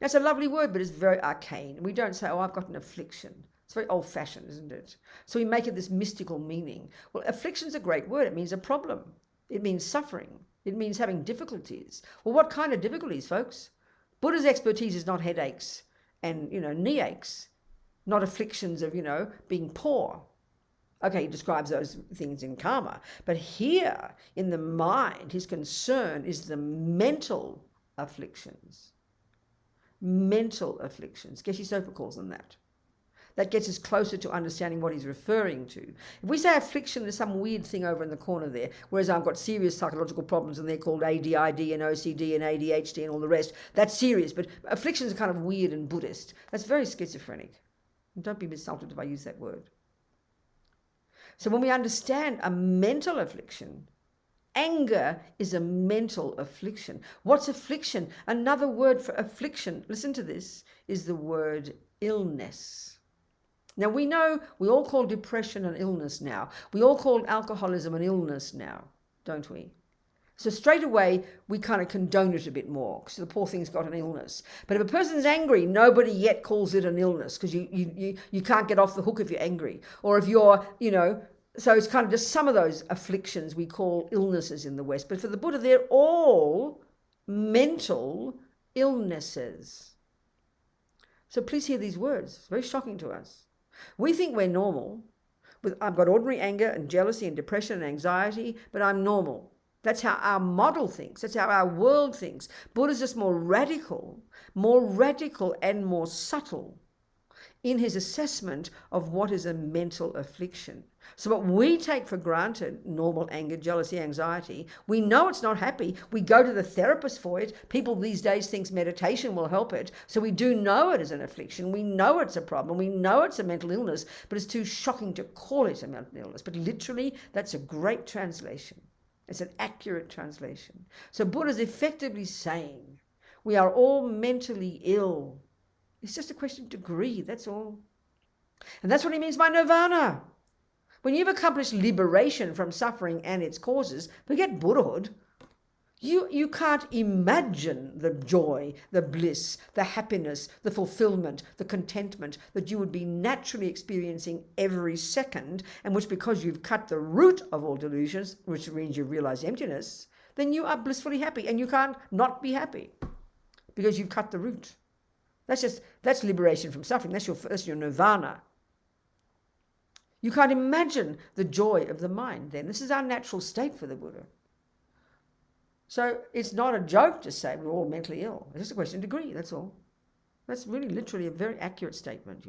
Now, it's a lovely word, but it's very arcane. We don't say, oh, I've got an affliction. It's very old-fashioned, isn't it? So we make it this mystical meaning. Well, affliction's a great word. It means a problem. It means suffering. It means having difficulties. Well, what kind of difficulties, folks? Buddha's expertise is not headaches and, knee aches, not afflictions of, being poor. Okay, he describes those things in karma. But here, in the mind, his concern is the afflictions. Mental afflictions. Geshe Sopa calls them that. That gets us closer to understanding what he's referring to. If we say affliction, there's some weird thing over in the corner there, whereas I've got serious psychological problems and they're called ADID and OCD and ADHD and all the rest. That's serious, but afflictions are kind of weird and Buddhist. That's very schizophrenic. And don't be insulted if I use that word. So when we understand a mental affliction, anger is a mental affliction. What's affliction? Another word for affliction, listen to this, is the word illness. Now we know we all call depression an illness now. We all call alcoholism an illness now, don't we? So straight away, we kind of condone it a bit more because the poor thing's got an illness. But if a person's angry, nobody yet calls it an illness because you can't get off the hook if you're angry. Or if you're, so it's kind of just some of those afflictions we call illnesses in the West. But for the Buddha, they're all mental illnesses. So please hear these words. It's very shocking to us. We think we're normal. I've got ordinary anger and jealousy and depression and anxiety, but I'm normal. That's how our model thinks. That's how our world thinks. Buddha's just more radical and more subtle in his assessment of what is a mental affliction. So what we take for granted, normal anger, jealousy, anxiety, we know it's not happy. We go to the therapist for it. People these days think meditation will help it. So we do know it is an affliction. We know it's a problem. We know it's a mental illness, but it's too shocking to call it a mental illness. But literally, that's a great translation. It's an accurate translation. So Buddha's effectively saying we are all mentally ill. It's just a question of degree, that's all. And that's what he means by nirvana. When you've accomplished liberation from suffering and its causes, forget Buddhahood. You can't imagine the joy, the bliss, the happiness, the fulfillment, the contentment that you would be naturally experiencing every second, and which, because you've cut the root of all delusions, which means you realize emptiness, then you are blissfully happy, and you can't not be happy because you've cut the root. That's liberation from suffering. That's your nirvana. You can't imagine the joy of the mind then. This is our natural state for the Buddha. So it's not a joke to say we're all mentally ill. It's just a question of degree, that's all. That's really literally a very accurate statement,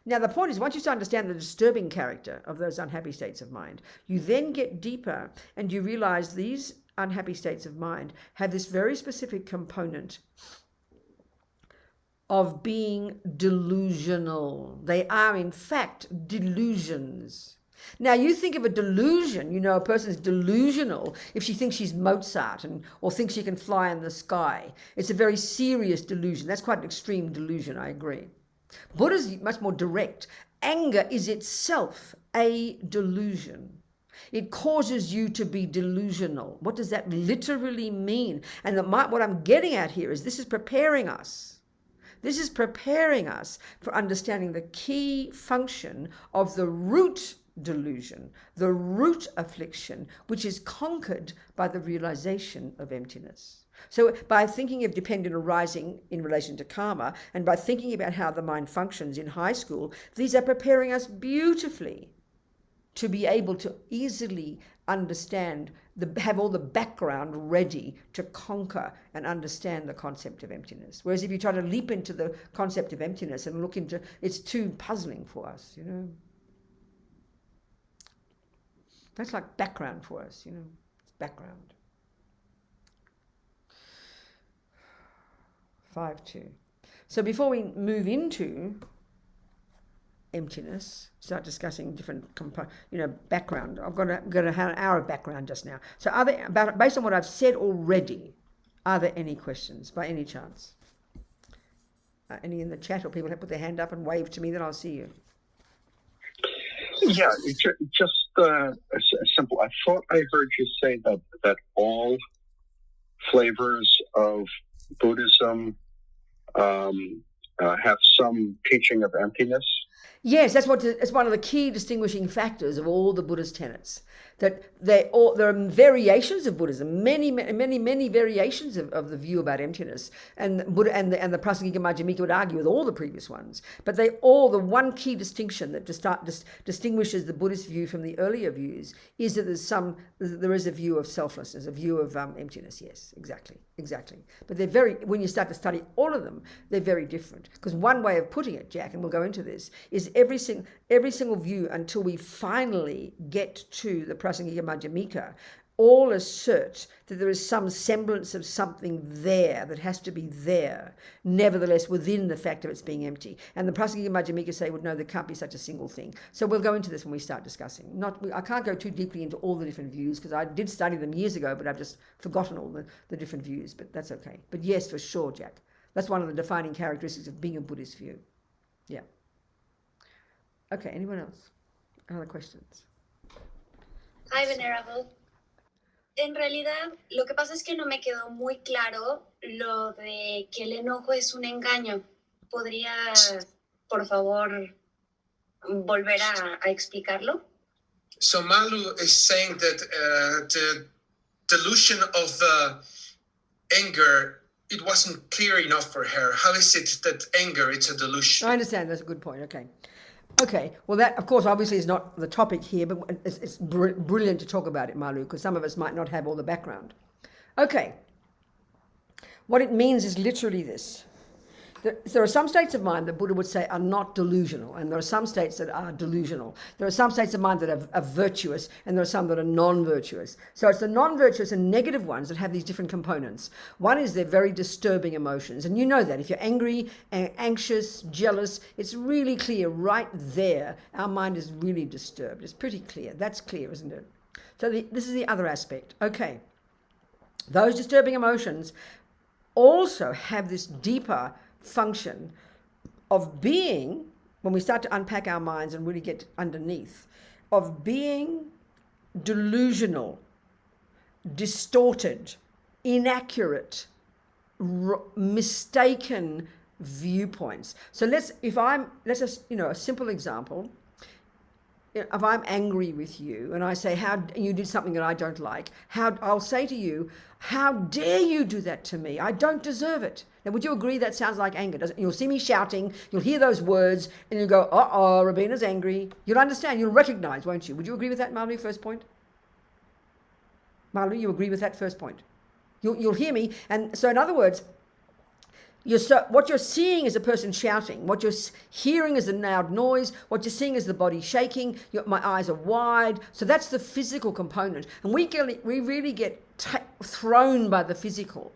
Now the point is, once you start to understand the disturbing character of those unhappy states of mind, you then get deeper and you realize these unhappy states of mind have this very specific component of being delusional. They are in fact delusions. Now, you think of a delusion, a person's delusional if she thinks she's Mozart or thinks she can fly in the sky. It's a very serious delusion. That's quite an extreme delusion, I agree. Buddha's much more direct. Anger is itself a delusion. It causes you to be delusional. What does that literally mean? And what I'm getting at here is this is preparing us. This is preparing us for understanding the key function of the root delusion, the root affliction, which is conquered by the realization of emptiness. So by thinking of dependent arising in relation to karma, and by thinking about how the mind functions in high school, these are preparing us beautifully to be able to easily understand, have all the background ready to conquer and understand the concept of emptiness. Whereas if you try to leap into the concept of emptiness and look into, it's too puzzling for us, That's like background for us, it's background. 5.2. So before we move into emptiness, start discussing different background. I've got an hour of background just now. So based on what I've said already, are there any questions by any chance? Any in the chat, or people have put their hand up and wave to me, then I'll see you. Yeah, just simple. I thought I heard you say that all flavors of Buddhism have some teaching of emptiness. Yes, it's one of the key distinguishing factors of all the Buddhist tenets. That there are variations of Buddhism, many variations of the view about emptiness, and Buddha and the Prasangika Majjhimika would argue with all the previous ones. But the one key distinction that distinguishes the Buddhist view from the earlier views is that there is a view of selflessness, a view of emptiness. Yes, exactly. But when you start to study all of them, they're very different. Because one way of putting it, Jack, and we'll go into this, is every single view until we finally get to the Prasangika Majjhimika all assert that there is some semblance of something there that has to be there, nevertheless within the fact of its being empty. And the Prasangika Majjhimika say, well, no, there can't be such a single thing. So we'll go into this when we start discussing. I can't go too deeply into all the different views because I did study them years ago, but I've just forgotten all the different views, but that's okay. But yes, for sure, Jack. That's one of the defining characteristics of being a Buddhist view. Yeah. Okay, anyone else? Other questions? Hi, Venerable. En realidad, lo que pasa es que no me quedó muy claro lo de que el enojo es un engaño. ¿Podría, por favor, volver a explicarlo? So Malu is saying that the delusion of anger, it wasn't clear enough for her. How is it that anger is a delusion? I understand. That's a good point. Okay. Okay. Well, that, of course, obviously is not the topic here, but it's brilliant to talk about it, Malu, because some of us might not have all the background. Okay. What it means is literally this. There are some states of mind that Buddha would say are not delusional, and there are some states that are delusional. There are some states of mind that are virtuous, and there are some that are non-virtuous. So it's the non-virtuous and negative ones that have these different components. One is they're very disturbing emotions, and you know that. If you're angry, anxious, jealous, it's really clear right there. Our mind is really disturbed. It's pretty clear. That's clear, isn't it? So this is the other aspect. Okay. Those disturbing emotions also have this deeper function of being, when we start to unpack our minds and really get underneath, of being delusional, distorted, inaccurate, mistaken viewpoints. So let's just, a simple example. If I'm angry with you and I say, how you did something that I don't like, I'll say to you, how dare you do that to me? I don't deserve it. Now, would you agree that sounds like anger? You'll see me shouting, you'll hear those words, and you'll go, uh-oh, Robina's angry. You'll understand, you'll recognize, won't you? Would you agree with that, Malu, first point? Malu, you agree with that first point? You'll hear me. And so, in other words, what you're seeing is a person shouting. What you're hearing is a loud noise. What you're seeing is the body shaking. My eyes are wide. So that's the physical component. And we really get thrown by the physical.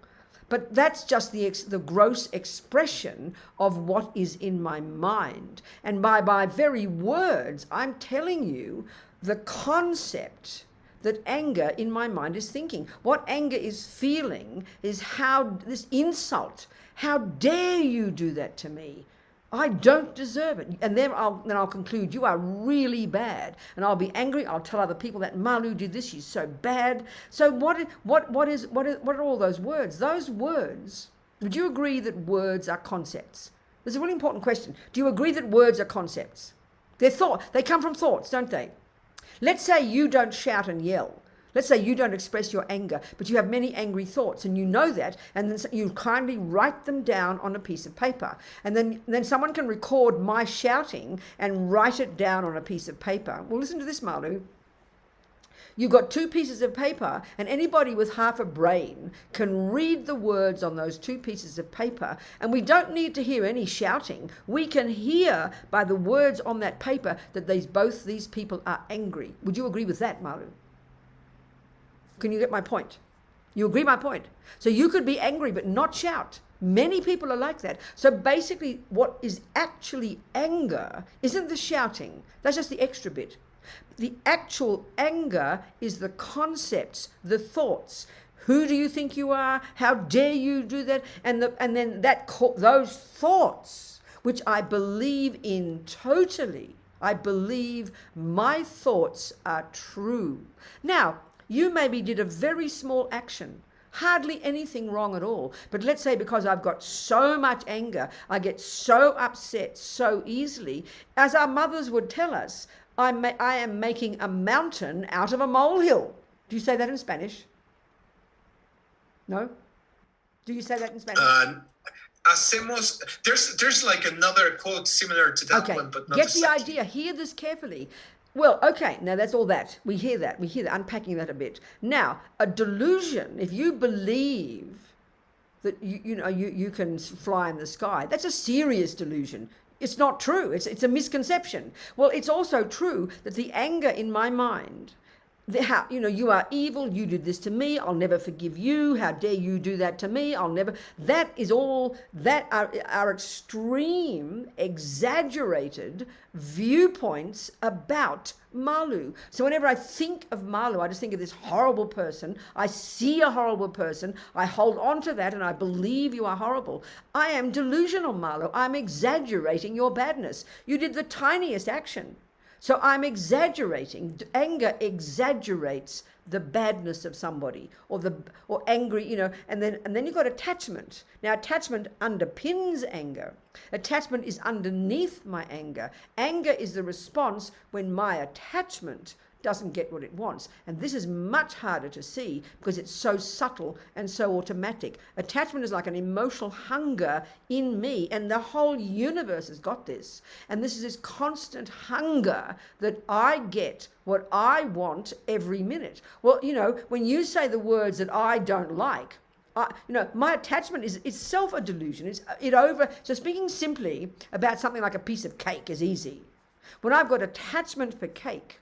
But that's just the gross expression of what is in my mind. And by very words, I'm telling you the concept that anger in my mind is thinking. What anger is feeling is how this insult. How dare you do that to me? I don't deserve it. And then I'll conclude, you are really bad. And I'll be angry. I'll tell other people that Malu did this. She's so bad. So what are all those words? Those words, would you agree that words are concepts? This is a really important question. Do you agree that words are concepts? They come from thoughts, don't they? Let's say you don't shout and yell. Let's say you don't express your anger, but you have many angry thoughts, and you know that, and then you kindly write them down on a piece of paper. And then someone can record my shouting and write it down on a piece of paper. Well, listen to this, Malu. You've got two pieces of paper, and anybody with half a brain can read the words on those two pieces of paper, and we don't need to hear any shouting. We can hear by the words on that paper that both these people are angry. Would you agree with that, Malu? Can you get my point? You agree my point? So you could be angry but not shout. Many people are like that. So basically what is actually anger isn't the shouting. That's just the extra bit. The actual anger is the concepts, the thoughts. Who do you think you are? How dare you do that? And then those thoughts, which I believe in totally. I believe my thoughts are true. Now, you maybe did a very small action, hardly anything wrong at all. But let's say because I've got so much anger, I get so upset so easily. As our mothers would tell us, I am making a mountain out of a molehill. Do you say that in Spanish? No? Do you say that in Spanish? There's like another quote similar to that one, but not get the idea. Hear this carefully. Well, okay, now that's all that. We hear that, unpacking that a bit. Now, a delusion, if you believe that you can fly in the sky, that's a serious delusion. It's not true. It's a misconception. Well, it's also true that the anger in my mind, how, you are evil, you did this to me, I'll never forgive you, how dare you do that to me, that is all, that are extreme, exaggerated viewpoints about Malu. So whenever I think of Malu, I just think of this horrible person, I see a horrible person, I hold on to that and I believe you are horrible. I am delusional, Malu, I'm exaggerating your badness. You did the tiniest action. So I'm exaggerating. Anger exaggerates the badness of somebody, or angry, and then you've got attachment. Now attachment underpins anger. Attachment is underneath my anger. Anger is the response when my attachment doesn't get what it wants. And this is much harder to see because it's so subtle and so automatic. Attachment is like an emotional hunger in me, and the whole universe has got this. And this is this constant hunger that I get what I want every minute. Well, when you say the words that I don't like, my attachment is itself a delusion. So speaking simply about something like a piece of cake is easy. When I've got attachment for cake,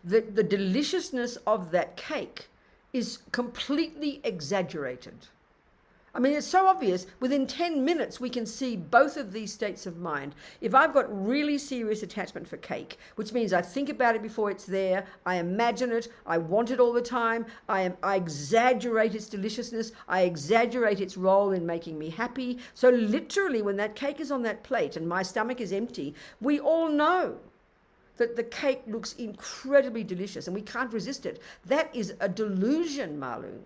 the deliciousness of that cake is completely exaggerated. I mean, it's so obvious. Within 10 minutes, we can see both of these states of mind. If I've got really serious attachment for cake, which means I think about it before it's there, I imagine it, I want it all the time, I exaggerate its deliciousness, I exaggerate its role in making me happy. So literally, when that cake is on that plate and my stomach is empty, we all know that the cake looks incredibly delicious and we can't resist it. That is a delusion, Malu.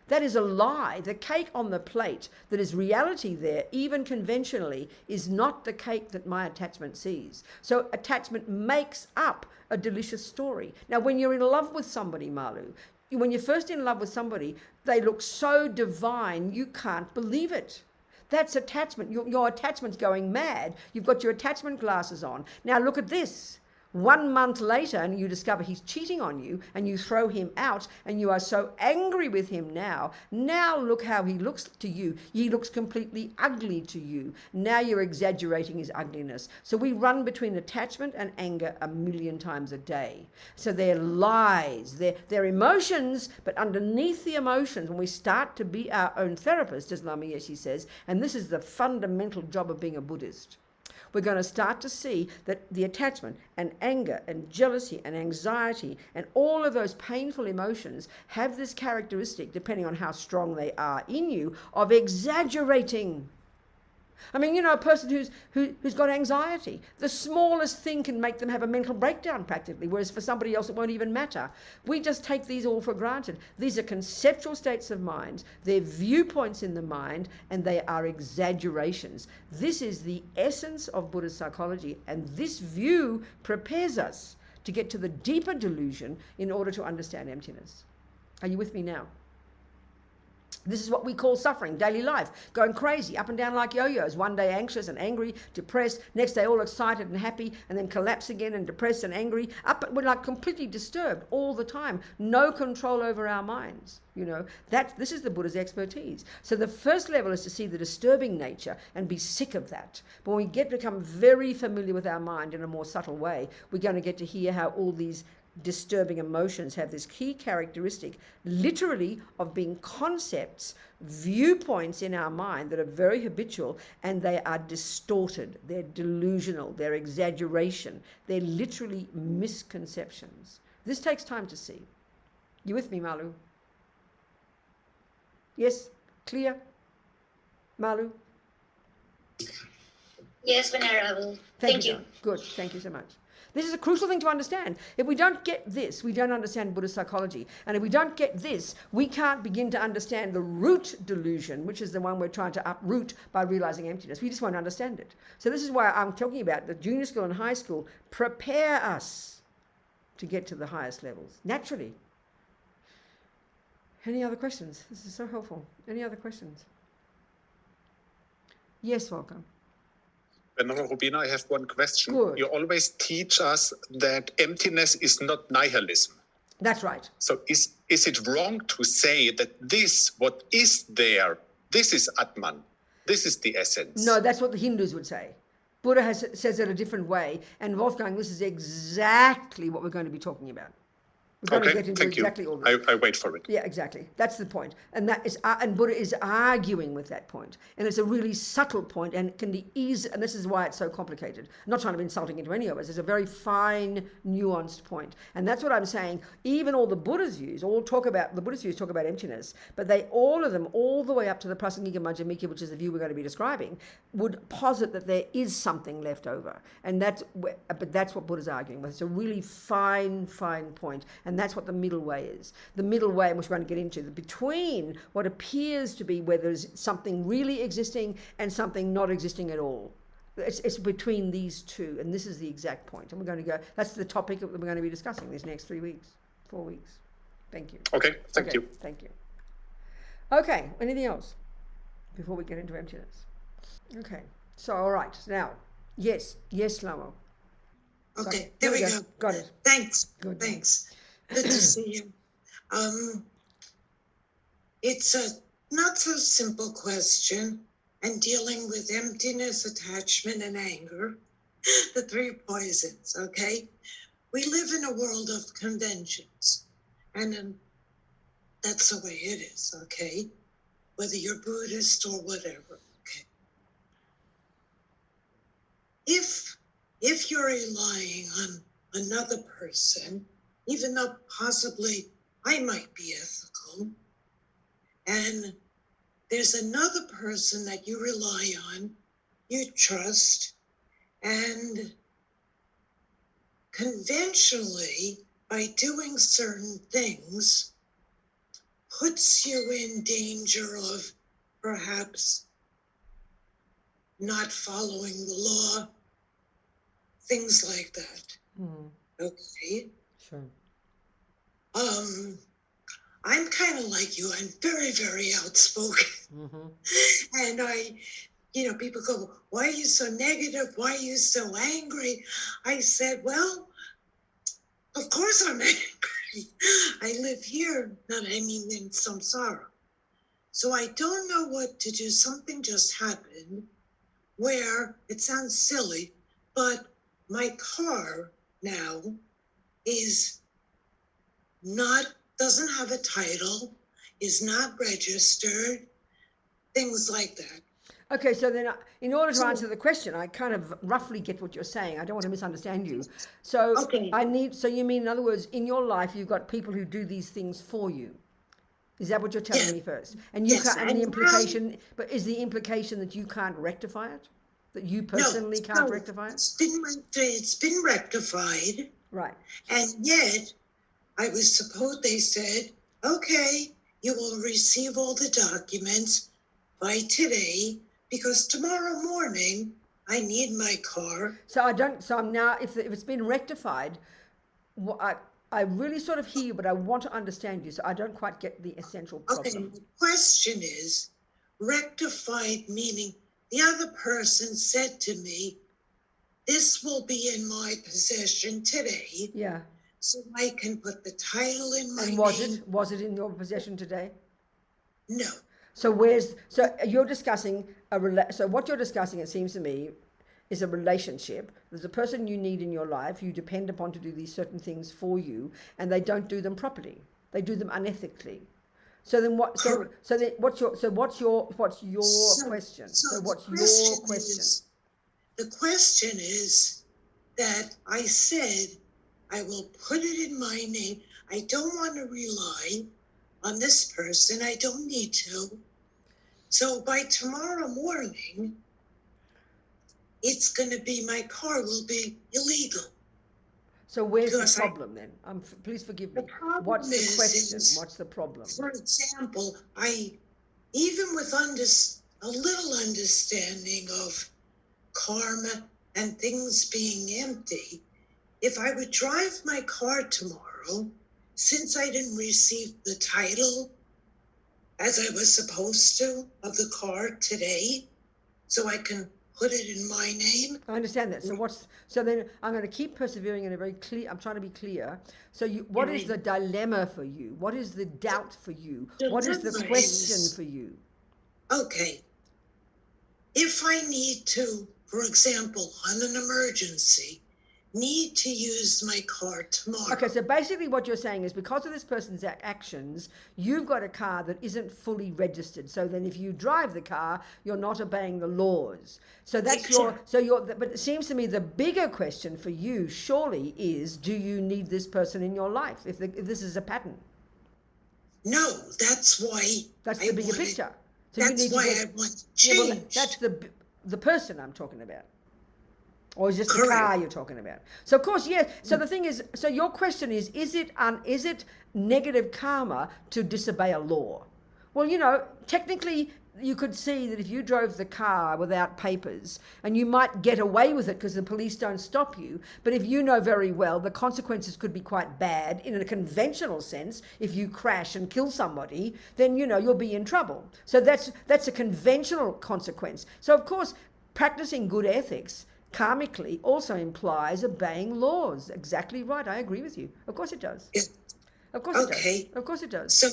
That is a lie. The cake on the plate that is reality there, even conventionally, is not the cake that my attachment sees. So attachment makes up a delicious story. Now, when you're in love with somebody, Malu, when you're first in love with somebody, they look so divine, you can't believe it. That's attachment. Your attachment's going mad. You've got your attachment glasses on. Now look at this. 1 month later, and you discover he's cheating on you, and you throw him out, and you are so angry with him now. Now look how he looks to you. He looks completely ugly to you. Now you're exaggerating his ugliness. So we run between attachment and anger 1,000,000 times a day. So they're lies, they're emotions, but underneath the emotions, when we start to be our own therapist, as Lama Yeshe says, and this is the fundamental job of being a Buddhist, we're going to start to see that the attachment and anger and jealousy and anxiety and all of those painful emotions have this characteristic, depending on how strong they are in you, of exaggerating. I mean, a person who's got anxiety, the smallest thing can make them have a mental breakdown practically, whereas for somebody else it won't even matter. We just take these all for granted. These are conceptual states of mind, they're viewpoints in the mind, and they are exaggerations. This is the essence of Buddhist psychology, and this view prepares us to get to the deeper delusion in order to understand emptiness. Are you with me now? This is what we call suffering, daily life, going crazy, up and down like yo-yos, one day anxious and angry, depressed, next day all excited and happy, and then collapse again and depressed and angry. We're like completely disturbed all the time, no control over our minds. This is the Buddha's expertise. So the first level is to see the disturbing nature and be sick of that. But when we become very familiar with our mind in a more subtle way, we're going to get to hear how all these disturbing emotions have this key characteristic, literally, of being concepts, viewpoints in our mind that are very habitual, and they are distorted, they're delusional, they're exaggeration, they're literally misconceptions. This takes time to see. You with me, Malu? Yes? Clear? Malu? Yes, Venerable. Thank you. Good, thank you so much. This is a crucial thing to understand. If we don't get this, we don't understand Buddhist psychology. And if we don't get this, we can't begin to understand the root delusion, which is the one we're trying to uproot by realizing emptiness. We just won't understand it. So this is why I'm talking about the junior school and high school prepare us to get to the highest levels, naturally. Any other questions? This is so helpful. Any other questions? Yes, welcome. Venerable Robina, I have one question. Good. You always teach us that emptiness is not nihilism. That's right. So is it wrong to say that this, what is there, this is Atman, this is the essence? No, that's what the Hindus would say. Buddha says it a different way. And Wolfgang, this is exactly what we're going to be talking about. We're going to Okay, get into thank you. exactly all this. I wait for it. Yeah, exactly. That's the point. And that is, and Buddha is arguing with that point. And it's a really subtle point, and it can be easy, and this is why it's so complicated. I'm not trying to be insulting into any of us. It's a very fine, nuanced point. And that's what I'm saying. Even all the Buddha's views, the Buddhist views talk about emptiness, but all of them, all the way up to the Prasangika Majjhimika, which is the view we're going to be describing, would posit that there is something left over. And that's what Buddha's arguing with. It's a really fine point. And that's what the middle way is. The middle way, which we're going to get into, between what appears to be where there's something really existing and something not existing at all. It's between these two, and this is the exact point. And we're going to go, that's the topic that we're going to be discussing these next 4 weeks. Thank you. Okay, thank you. Thank you. Okay, anything else before we get into emptiness? Okay, so all right, now, yes, Lamo. Okay, there we go. Got it. Thanks. Good. Thanks. Good to see you. It's a not so simple question, and dealing with emptiness, attachment, and anger, the three poisons, okay? We live in a world of conventions, and that's the way it is, okay? Whether you're Buddhist or whatever, okay? If you're relying on another person, even though possibly I might be ethical, and there's another person that you rely on, you trust, and conventionally, by doing certain things, puts you in danger of perhaps not following the law, things like that. Okay. Sure. I'm kind of like you. I'm very, very outspoken. And people go, why are you so negative? Why are you so angry? I said, well, of course I'm angry. I live here, in samsara. So I don't know what to do. Something just happened where it sounds silly, but my car now doesn't have a title, is not registered, things like that. Okay, so then in order to answer the question, I kind of roughly get what you're saying. I don't want to misunderstand you. So Okay. So you mean, in other words, in your life, you've got people who do these things for you. Is that what you're telling me first? And you can't, and the implication, but is the implication that you can't rectify it? That you personally can't rectify it? It's been rectified. Right. And yet, they said, okay, you will receive all the documents by today, because tomorrow morning I need my car. So I'm now, if it's been rectified, I really sort of hear you, but I want to understand you, so I don't quite get the essential problem. Okay, the question is, rectified meaning the other person said to me, this will be in my possession today. Yeah. So I can put the title in my name. Was it in your possession today? No. So you're discussing so what you're discussing, it seems to me, is a relationship. There's a person you need in your life, you depend upon to do these certain things for you, and they don't do them properly. They do them unethically. So then what? So then what's your question? So what's your question? The question is that I said I will put it in my name. I don't want to rely on this person. I don't need to. So by tomorrow morning, it's going to be, my car will be illegal. So where's the problem then? Please forgive me. What's the question? What's the problem? For example, even with a little understanding of karma and things being empty, if I would drive my car tomorrow, since I didn't receive the title as I was supposed to of the car today, so I can put it in my name. I understand that. So then I'm going to keep persevering in a very clear, I'm trying to be clear. So what is the dilemma for you? What is the doubt for you? What is the question for you? Okay. If I need to, for example, on an emergency, need to use my car tomorrow. Okay, so basically what you're saying is because of this person's actions, you've got a car that isn't fully registered. So then if you drive the car, you're not obeying the laws. So that's but it seems to me the bigger question for you surely is, do you need this person in your life if this is a pattern? No, that's why. That's the bigger picture. So that's why I want change. Yeah, well, that's the person I'm talking about. Or is just the Correct. car you're talking about? So of course, yes. So the thing is, so your question is it negative karma to disobey a law? Well, you know, technically you could see that if you drove the car without papers, and you might get away with it because the police don't stop you, but if you know very well the consequences could be quite bad in a conventional sense, if you crash and kill somebody, then you know you'll be in trouble. So that's a conventional consequence. So of course, practicing good ethics karmically also implies obeying laws. Exactly right. I agree with you. Of course it does. Of course it does. Of course it does. So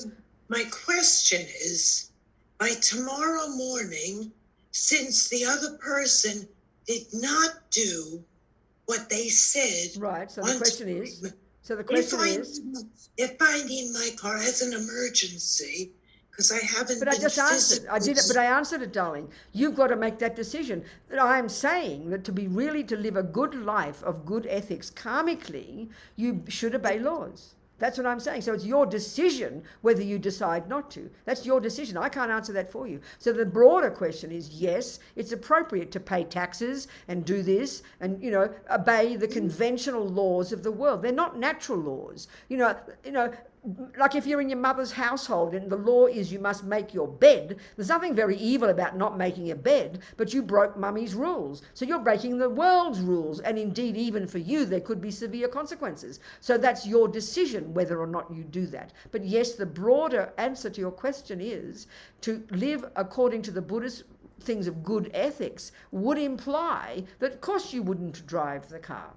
my question is, by tomorrow morning, since the other person did not do what they said, right? So the question is, if I need my car as an emergency, because I haven't. But I just answered. I did it, but I answered it, darling. You've got to make that decision. That I am saying that to live a good life of good ethics karmically, you should obey laws. That's what I'm saying. So it's your decision whether you decide not to. That's your decision. I can't answer that for you. So the broader question is, yes, it's appropriate to pay taxes and do this and, you know, obey the conventional laws of the world. They're not natural laws. You know, like if you're in your mother's household and the law is you must make your bed, there's nothing very evil about not making a bed, but you broke mummy's rules. So you're breaking the world's rules. And indeed, even for you, there could be severe consequences. So that's your decision whether or not you do that. But yes, the broader answer to your question is to live according to the Buddhist things of good ethics would imply that of course you wouldn't drive the car.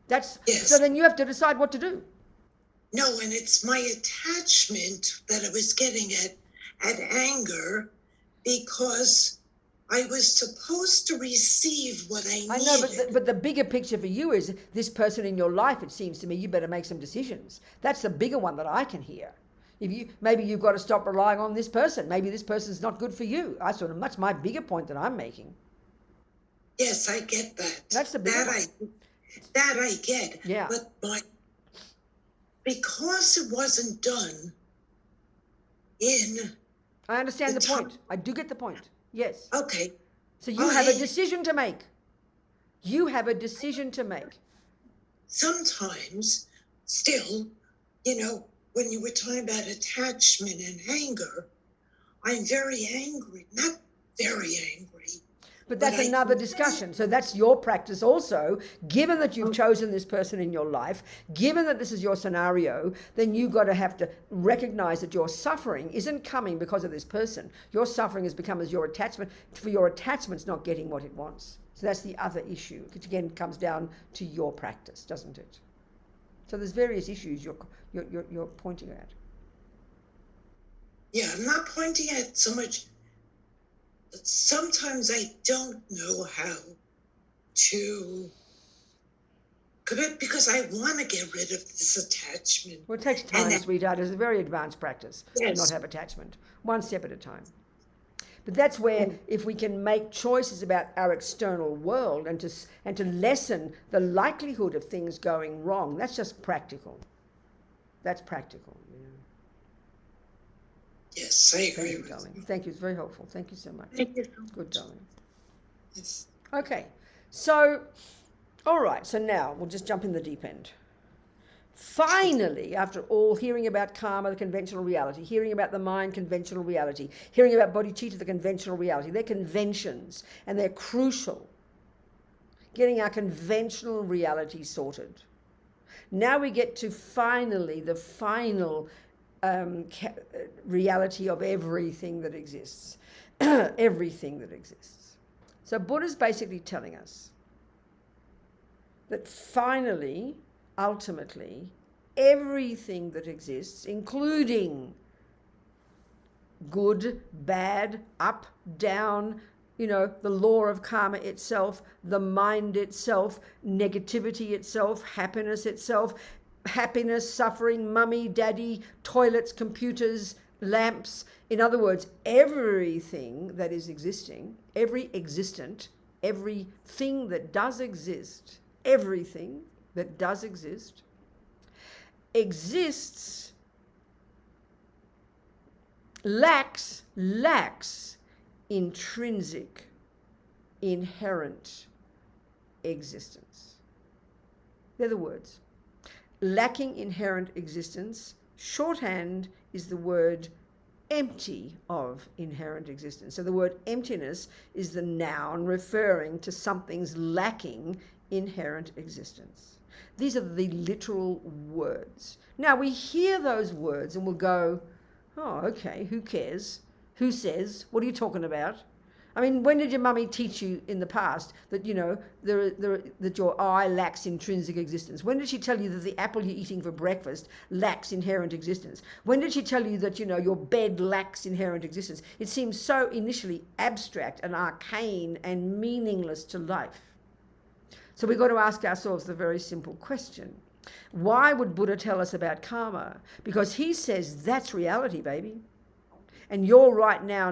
So then you have to decide what to do. No, and it's my attachment that I was getting at anger, because I was supposed to receive what I needed. I know, but the bigger picture for you is this person in your life, it seems to me, you better make some decisions. That's the bigger one that I can hear. Maybe you've got to stop relying on this person. Maybe this person's not good for you. That's my bigger point that I'm making. Yes, I get that. That's the bigger one. That I get. Yeah. But because it wasn't done I understand the point. I do get the point. Yes. Okay. So you have a decision to make. You have a decision to make. Sometimes, still, you know, when you were talking about attachment and anger, I'm very angry. Not very angry. But that's another discussion. So that's your practice also. Given that you've chosen this person in your life, given that this is your scenario, then you've got to have to recognize that your suffering isn't coming because of this person. Your suffering has become as your attachment, for your attachment's not getting what it wants. So that's the other issue, which again comes down to your practice, doesn't it? So there's various issues you're pointing at. Yeah, I'm not pointing at so much. But sometimes I don't know how to commit, because I want to get rid of this attachment. Well, it takes time, sweetheart. It's a very advanced practice to not have attachment, one step at a time. But that's where, if we can make choices about our external world and to lessen the likelihood of things going wrong, that's just practical. That's practical. Yes, I agree. Thank you, darling. Thank you. It's very helpful. Thank you so much. Thank you so much. Good, darling. Yes. Okay. So, all right. So now we'll just jump in the deep end. Finally, after all hearing about karma, the conventional reality, hearing about the mind, conventional reality, hearing about bodhicitta, the conventional reality, they're conventions and they're crucial. Getting our conventional reality sorted. Now we get to finally the final reality of everything that exists. Everything that exists. So Buddha's basically telling us that finally, ultimately, everything that exists, including good, bad, up, down, the law of karma itself, the mind itself, negativity itself, happiness, suffering, mummy, daddy, toilets, computers, lamps. In other words, everything that is existing, everything that does exist, exists, lacks intrinsic, inherent existence. They're the words. Lacking inherent existence, shorthand is the word empty of inherent existence. So the word emptiness is the noun referring to something's lacking inherent existence. These are the literal words. Now we hear those words and we'll go, oh, okay, who cares? Who says? What are you talking about? I mean, when did your mummy teach you in the past that, that your eye lacks intrinsic existence? When did she tell you that the apple you're eating for breakfast lacks inherent existence? When did she tell you that, your bed lacks inherent existence? It seems so initially abstract and arcane and meaningless to life. So we've got to ask ourselves the very simple question. Why would Buddha tell us about karma? Because he says that's reality, baby. And you're right now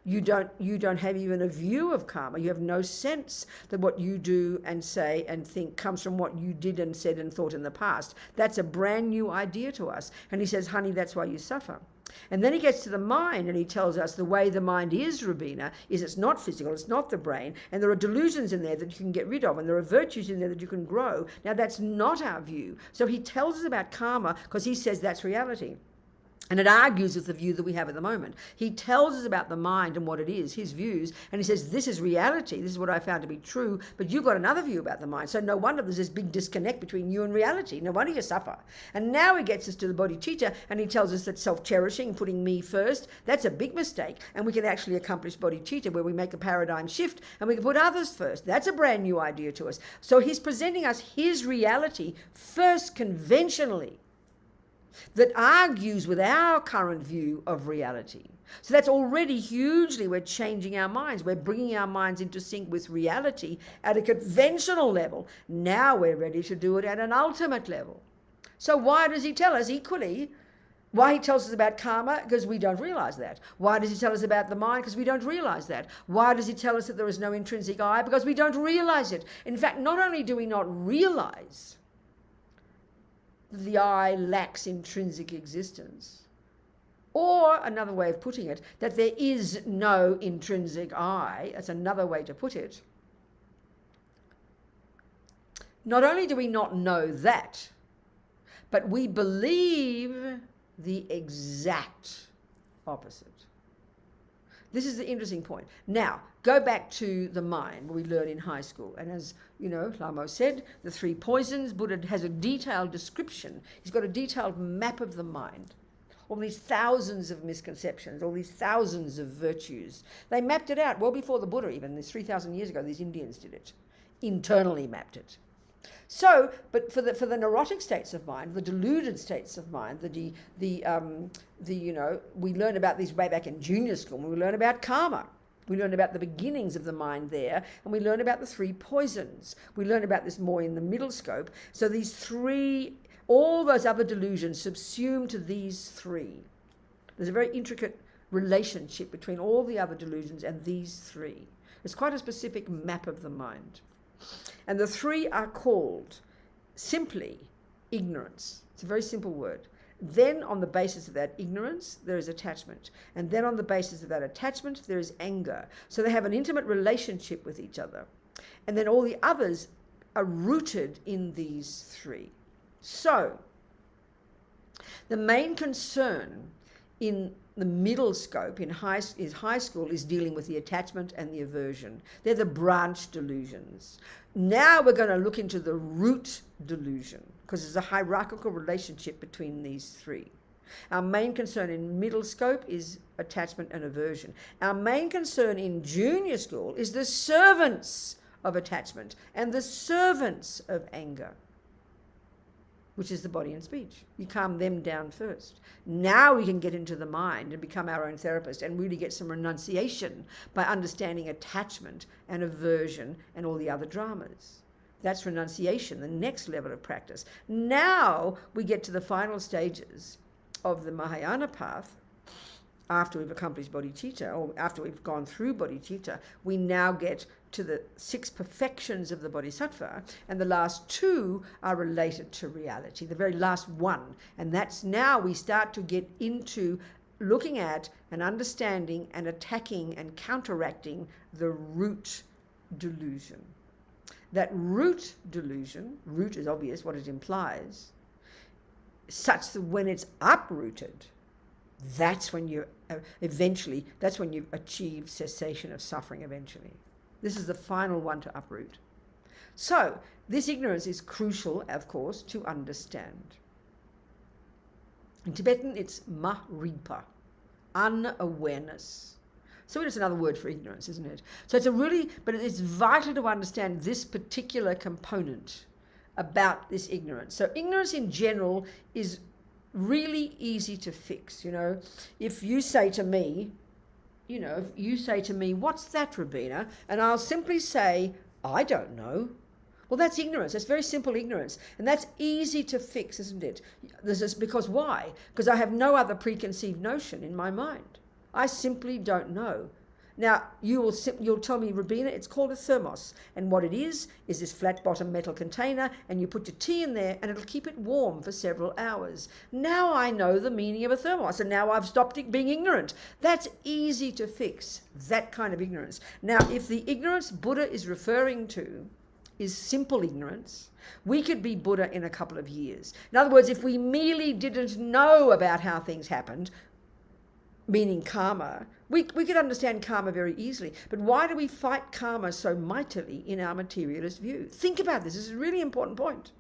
you don't have even a view of karma. You have no sense that what you do and say and think comes from what you did and said and thought in the past. That's a brand new idea to us. And he says, honey, that's why you suffer. And then he gets to the mind and he tells us the way the mind is, Robina, is it's not physical, it's not the brain, and there are delusions in there that you can get rid of, and there are virtues in there that you can grow. Now that's not our view. So he tells us about karma because he says that's reality. And it argues with the view that we have at the moment. He tells us about the mind and what it is, his views, and he says, this is reality, this is what I found to be true, but you've got another view about the mind. So no wonder there's this big disconnect between you and reality. No wonder you suffer. And now he gets us to the bodhicitta, and he tells us that self-cherishing, putting me first, that's a big mistake. And we can actually accomplish bodhicitta where we make a paradigm shift and we can put others first. That's a brand new idea to us. So he's presenting us his reality first conventionally, that argues with our current view of reality. So that's already hugely, we're changing our minds. We're bringing our minds into sync with reality at a conventional level. Now we're ready to do it at an ultimate level. So why does he tell us equally? Why he tells us about karma? Because we don't realize that. Why does he tell us about the mind? Because we don't realize that. Why does he tell us that there is no intrinsic I? Because we don't realize it. In fact, not only do we not realize the I lacks intrinsic existence, or another way of putting it, that there is no intrinsic I, that's another way to put it. Not only do we not know that, but we believe the exact opposite. This is the interesting point. Now, go back to the mind, we learn in high school. And as Lamo said, the 3 poisons, Buddha has a detailed description. He's got a detailed map of the mind. All these thousands of misconceptions, all these thousands of virtues. They mapped it out well before the Buddha even. This 3,000 years ago, these Indians did it. Internally mapped it. So, but for the neurotic states of mind, the deluded states of mind, we learn about these way back in junior school when we learn about karma. We learn about the beginnings of the mind there, and we learn about the 3 poisons. We learn about this more in the middle scope. So these 3, all those other delusions subsume to these 3. There's a very intricate relationship between all the other delusions and these 3. It's quite a specific map of the mind. And the 3 are called simply ignorance. It's a very simple word. Then on the basis of that ignorance, there is attachment. And then on the basis of that attachment, there is anger. So they have an intimate relationship with each other. And then all the others are rooted in these 3. So the main concern in the middle scope in high school is dealing with the attachment and the aversion. They're the branch delusions. Now we're going to look into the root delusion, because there's a hierarchical relationship between these 3. Our main concern in middle scope is attachment and aversion. Our main concern in junior school is the servants. servants of attachment and the servants of anger. which is the body and speech. You calm them down first. Now we can get into the mind and become our own therapist and really get some renunciation by understanding attachment and aversion and all the other dramas. That's renunciation, the next level of practice. Now we get to the final stages of the Mahayana path. After we've accomplished bodhicitta, or after we've gone through bodhicitta, we now get to the 6 perfections of the bodhisattva, and the last 2 are related to reality, the very last one. And that's now we start to get into looking at and understanding and attacking and counteracting the root delusion. That root delusion, root is obvious what it implies, such that when it's uprooted, that's when you that's when you've achieved cessation of suffering eventually. This is the final one to uproot. So this ignorance is crucial, of course, to understand. In Tibetan, it's ma-ripa, unawareness. So it's another word for ignorance, isn't it? So but it's vital to understand this particular component about this ignorance. So ignorance in general is really easy to fix. If you say to me, what's that, Robina? And I'll simply say, I don't know. Well, that's ignorance. That's very simple ignorance. And that's easy to fix, isn't it? This is because why? Because I have no other preconceived notion in my mind. I simply don't know. Now, you'll tell me, Robina, it's called a thermos. And what it is this flat bottom metal container, and you put your tea in there and it'll keep it warm for several hours. Now I know the meaning of a thermos, and now I've stopped being ignorant. That's easy to fix, that kind of ignorance. Now, if the ignorance Buddha is referring to is simple ignorance, we could be Buddha in a couple of years. In other words, if we merely didn't know about how things happened, meaning karma, we could understand karma very easily. But why do we fight karma so mightily in our materialist view? Think about this. This is a really important point.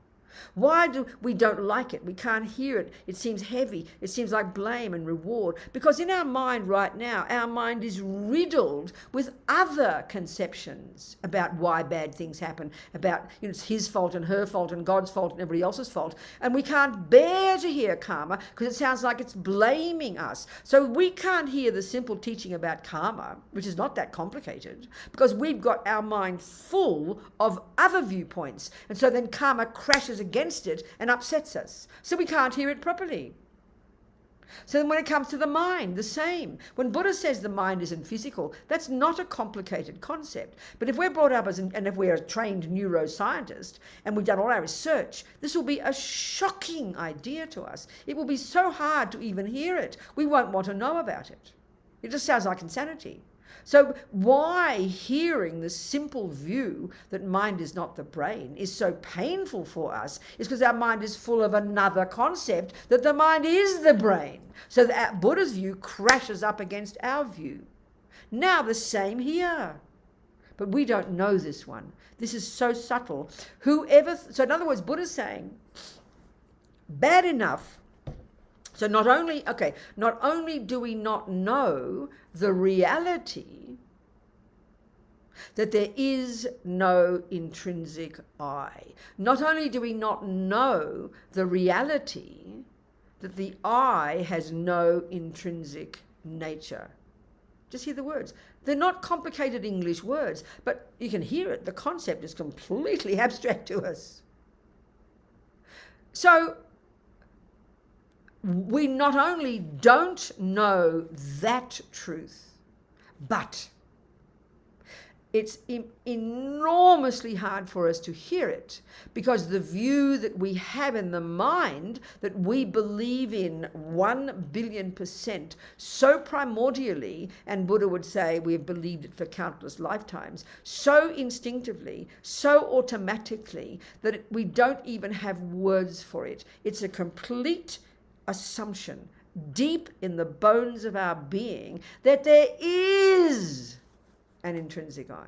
Why do we don't like it? We can't hear it. It seems heavy. It seems like blame and reward. Because in our mind right now, our mind is riddled with other conceptions about why bad things happen, about it's his fault and her fault and God's fault and everybody else's fault. And we can't bear to hear karma because it sounds like it's blaming us. So we can't hear the simple teaching about karma, which is not that complicated, because we've got our mind full of other viewpoints. And so then karma crashes against it and upsets us. So we can't hear it properly. So then when it comes to the mind, the same. When Buddha says the mind isn't physical, that's not a complicated concept. But if we're brought up and if we're a trained neuroscientist and we've done all our research, this will be a shocking idea to us. It will be so hard to even hear it. We won't want to know about it. It just sounds like insanity. So why hearing the simple view that mind is not the brain is so painful for us is because our mind is full of another concept that the mind is the brain. So that Buddha's view crashes up against our view. Now the same here. But we don't know this one. This is so subtle. So in other words, Buddha's saying, bad enough. So not only do we not know the reality that there is no intrinsic I, not only do we not know the reality that the I has no intrinsic nature. Just hear the words. They're not complicated English words, but you can hear it. The concept is completely abstract to us. So we not only don't know that truth, but it's enormously hard for us to hear it because the view that we have in the mind that we believe in 1 billion% so primordially, and Buddha would say we have believed it for countless lifetimes, so instinctively, so automatically that we don't even have words for it. It's a complete assumption deep in the bones of our being that there is an intrinsic I.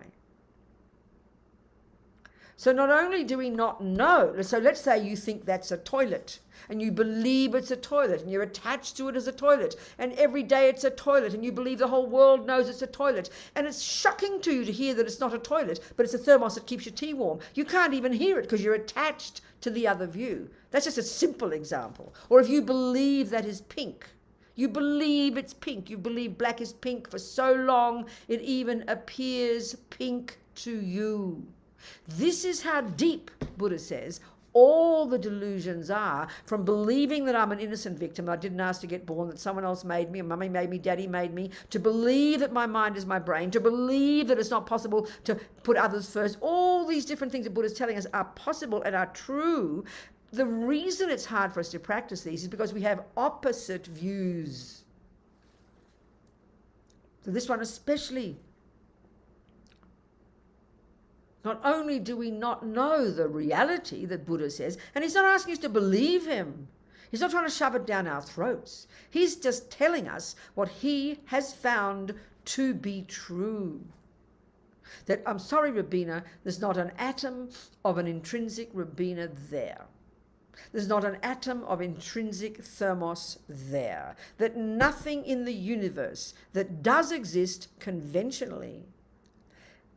So not only do we not know, so let's say you think that's a toilet and you believe it's a toilet and you're attached to it as a toilet, and every day it's a toilet and you believe the whole world knows it's a toilet, and it's shocking to you to hear that it's not a toilet but it's a thermos that keeps your tea warm. You can't even hear it because you're attached to the other view. That's just a simple example. Or if you believe that is pink, you believe it's pink, you believe black is pink for so long it even appears pink to you. This is how deep, Buddha says, all the delusions are, from believing that I'm an innocent victim, I didn't ask to get born, that someone else made me, mummy made me, daddy made me, to believe that my mind is my brain, to believe that it's not possible to put others first. All these different things that Buddha's telling us are possible and are true. The reason it's hard for us to practice these is because we have opposite views. So this one especially. Not only do we not know the reality that Buddha says, and he's not asking us to believe him. He's not trying to shove it down our throats. He's just telling us what he has found to be true. That, I'm sorry, Robina, there's not an atom of an intrinsic Robina there. There's not an atom of intrinsic thermos there. That nothing in the universe that does exist conventionally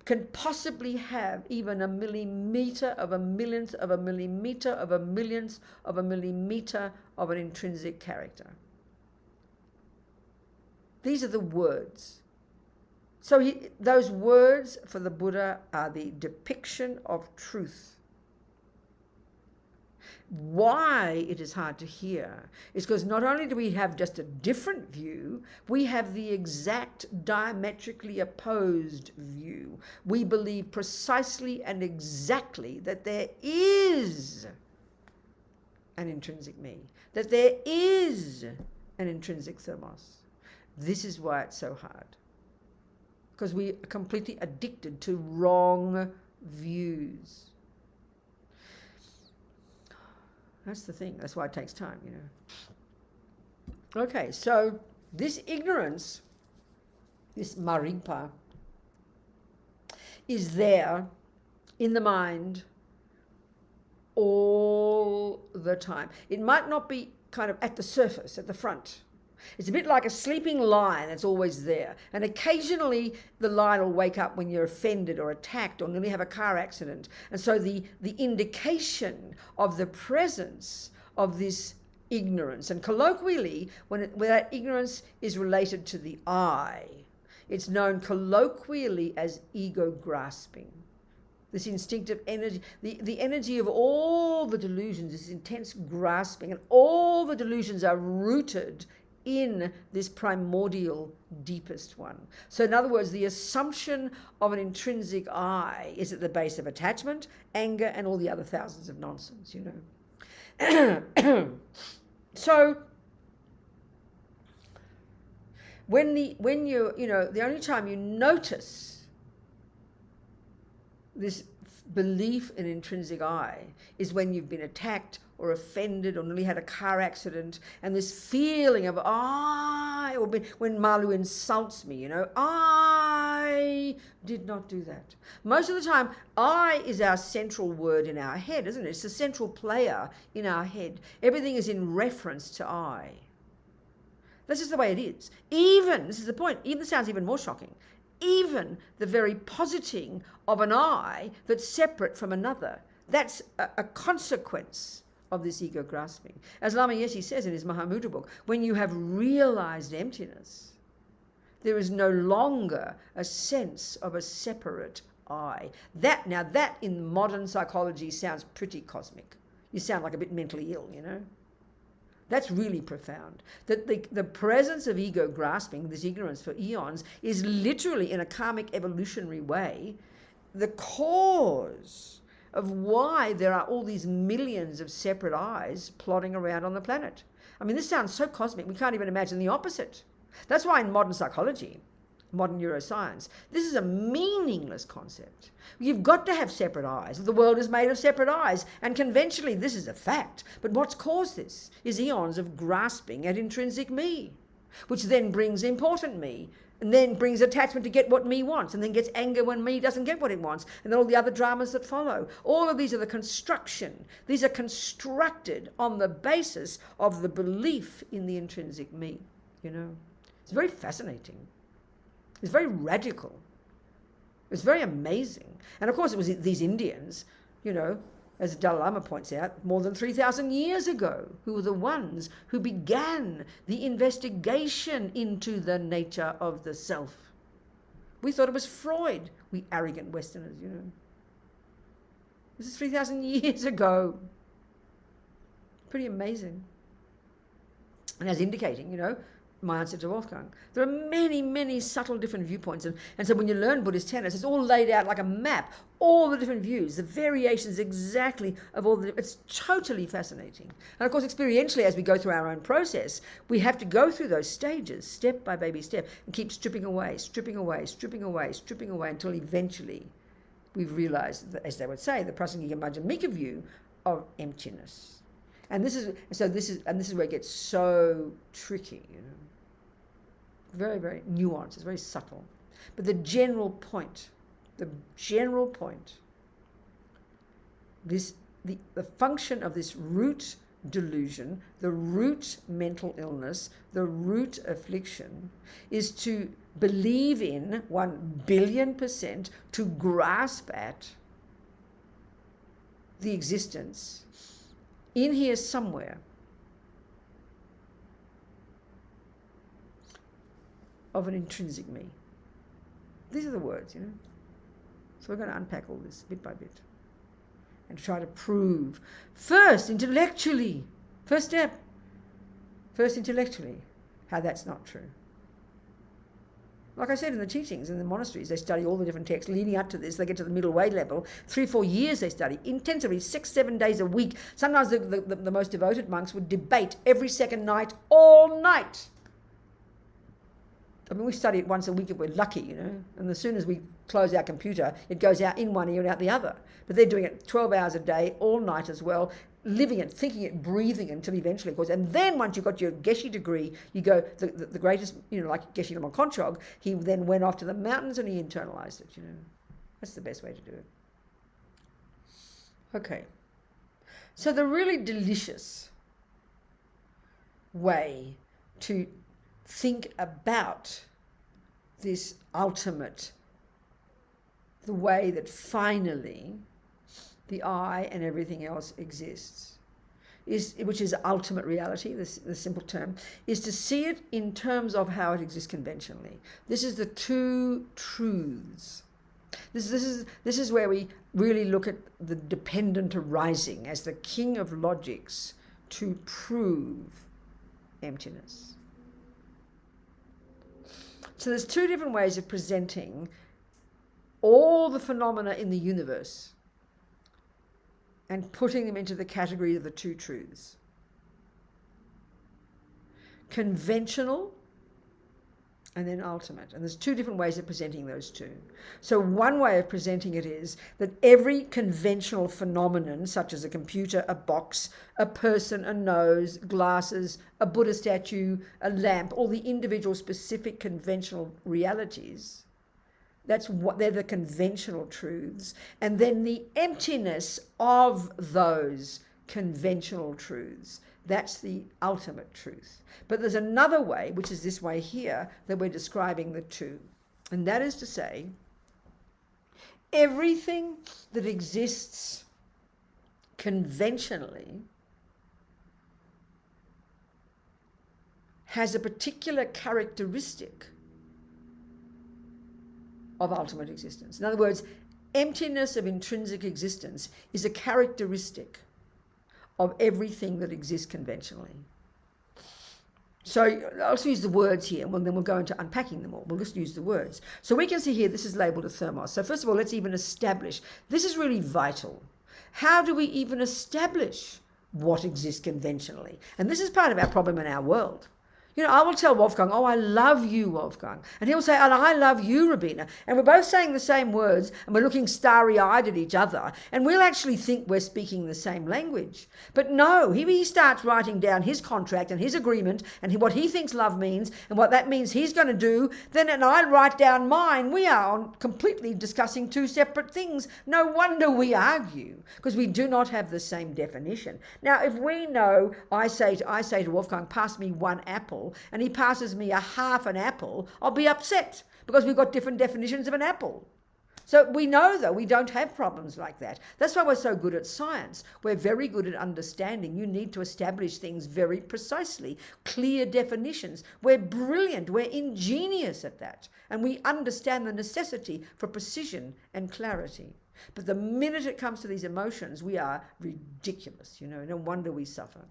can possibly have even a millimeter of a millionth of a millimeter of a millionth of a millimeter of an intrinsic character. These are the words. So those words for the Buddha are the depiction of truth. Why it is hard to hear is because not only do we have just a different view, we have the exact diametrically opposed view. We believe precisely and exactly that there is an intrinsic me, that there is an intrinsic thermos. This is why it's so hard, because we are completely addicted to wrong views. That's the thing. That's why it takes time, you know. Okay, so this ignorance, this marigpa, is there in the mind all the time. It might not be kind of at the surface, at the front. It's a bit like a sleeping lion that's always there. And occasionally the lion will wake up when you're offended or attacked or nearly have a car accident. And so the indication of the presence of this ignorance, and colloquially, when that ignorance is related to the I, it's known colloquially as ego grasping. This instinctive energy, the energy of all the delusions, this intense grasping, and all the delusions are rooted in this primordial deepest one. So in other words, the assumption of an intrinsic I is at the base of attachment, anger, and all the other thousands of nonsense, you know. So when you know, the only time you notice this belief in intrinsic I is when you've been attacked or offended or nearly had a car accident, and this feeling of I, or when Malu insults me, you know, I did not do that. Most of the time, I is our central word in our head, isn't it? It's the central player in our head. Everything is in reference to I. This is the way it is. Even, this is the point, even sounds even more shocking, even the very positing of an I that's separate from another, that's a consequence of this ego grasping. As Lama Yeshe says in his Mahamudra book, when you have realized emptiness, there is no longer a sense of a separate I. That in modern psychology sounds pretty cosmic. You sound like a bit mentally ill, you know. That's really profound. That the presence of ego grasping, this ignorance for eons, is literally, in a karmic evolutionary way, the cause of why there are all these millions of separate I's plodding around on the planet. I mean, this sounds so cosmic, we can't even imagine the opposite. That's why in modern psychology, modern neuroscience, this is a meaningless concept. You've got to have separate I's. The world is made of separate I's, and conventionally this is a fact. But what's caused this is eons of grasping at intrinsic me, which then brings important me, and then brings attachment to get what me wants, and then gets anger when me doesn't get what it wants, and then all the other dramas that follow. All of these are the construction. These are constructed on the basis of the belief in the intrinsic me, you know. It's very fascinating. It's very radical. It's very amazing. And of course it was these Indians, you know, as the Dalai Lama points out, more than 3,000 years ago, who were the ones who began the investigation into the nature of the self. We thought it was Freud, we arrogant Westerners, you know. This is 3,000 years ago. Pretty amazing. And as indicating, you know, my answer to Wolfgang, there are many, many subtle different viewpoints. And so when you learn Buddhist tenets, it's all laid out like a map, all the different views, the variations exactly of all the, it's totally fascinating. And of course, experientially, as we go through our own process, we have to go through those stages, step by baby step, and keep stripping away, stripping away, stripping away, stripping away, until eventually we've realized, as they would say, the Prasangika Madhyamika view of emptiness. And this is where it gets so tricky, you know. Very, very nuanced, it's very subtle. But the general point, the function of this root delusion, the root mental illness, the root affliction, is to believe in 1,000,000,000%, to grasp at the existence in here somewhere of an intrinsic me. These are the words, you know. So we're going to unpack all this bit by bit and try to prove, first intellectually, first intellectually, how that's not true. Like I said, in the teachings in the monasteries, they study all the different texts leading up to this. They get to the middle way level. 3-4 years they study intensively, 6-7 days a week. Sometimes the most devoted monks would debate every second night, all night. I mean, we study it once a week if we're lucky, you know, and as soon as we close our computer, it goes out in one ear and out the other. But they're doing it 12 hours a day, all night as well, living it, thinking it, breathing it, until eventually, of course. And then once you've got your Geshe degree, you go, the greatest, you know, like Geshe Lama Konchog, he then went off to the mountains and he internalized it, you know. That's the best way to do it. Okay. So the really delicious way to think about this ultimate, the way that finally the I and everything else exists, which is ultimate reality, the simple term, is to see it in terms of how it exists conventionally. This is the two truths. This is where we really look at the dependent arising as the king of logics to prove emptiness. So there's two different ways of presenting all the phenomena in the universe and putting them into the category of the two truths. Conventional and then ultimate. And there's two different ways of presenting those two. So one way of presenting it is that every conventional phenomenon, such as a computer, a box, a person, a nose, glasses, a Buddha statue, a lamp, all the individual specific conventional realities, that's what they're the conventional truths. And then the emptiness of those conventional truths, that's the ultimate truth. But there's another way, which is this way here, that we're describing the two. And that is to say, everything that exists conventionally has a particular characteristic of ultimate existence. In other words, emptiness of intrinsic existence is a characteristic of everything that exists conventionally. So I'll also use the words here, and then we'll go into unpacking them all. We'll just use the words. So we can see here, this is labeled a thermos. So first of all, let's even establish. This is really vital. How do we even establish what exists conventionally? And this is part of our problem in our world. You know, I will tell Wolfgang, oh, I love you, Wolfgang. And he'll say, and I love you, Robina. And we're both saying the same words and we're looking starry-eyed at each other. And we'll actually think we're speaking the same language. But no, he starts writing down his contract and his agreement and what he thinks love means and what that means he's going to do. Then and I write down mine. We are completely discussing two separate things. No wonder we argue, because we do not have the same definition. Now, if we know, I say to Wolfgang, pass me one apple, and he passes me a half an apple, I'll be upset because we've got different definitions of an apple. So we know, though, we don't have problems like that. That's why we're so good at science. We're very good at understanding. You need to establish things very precisely, clear definitions. We're brilliant. We're ingenious at that. And we understand the necessity for precision and clarity. But the minute it comes to these emotions, we are ridiculous. You know, no wonder we suffer.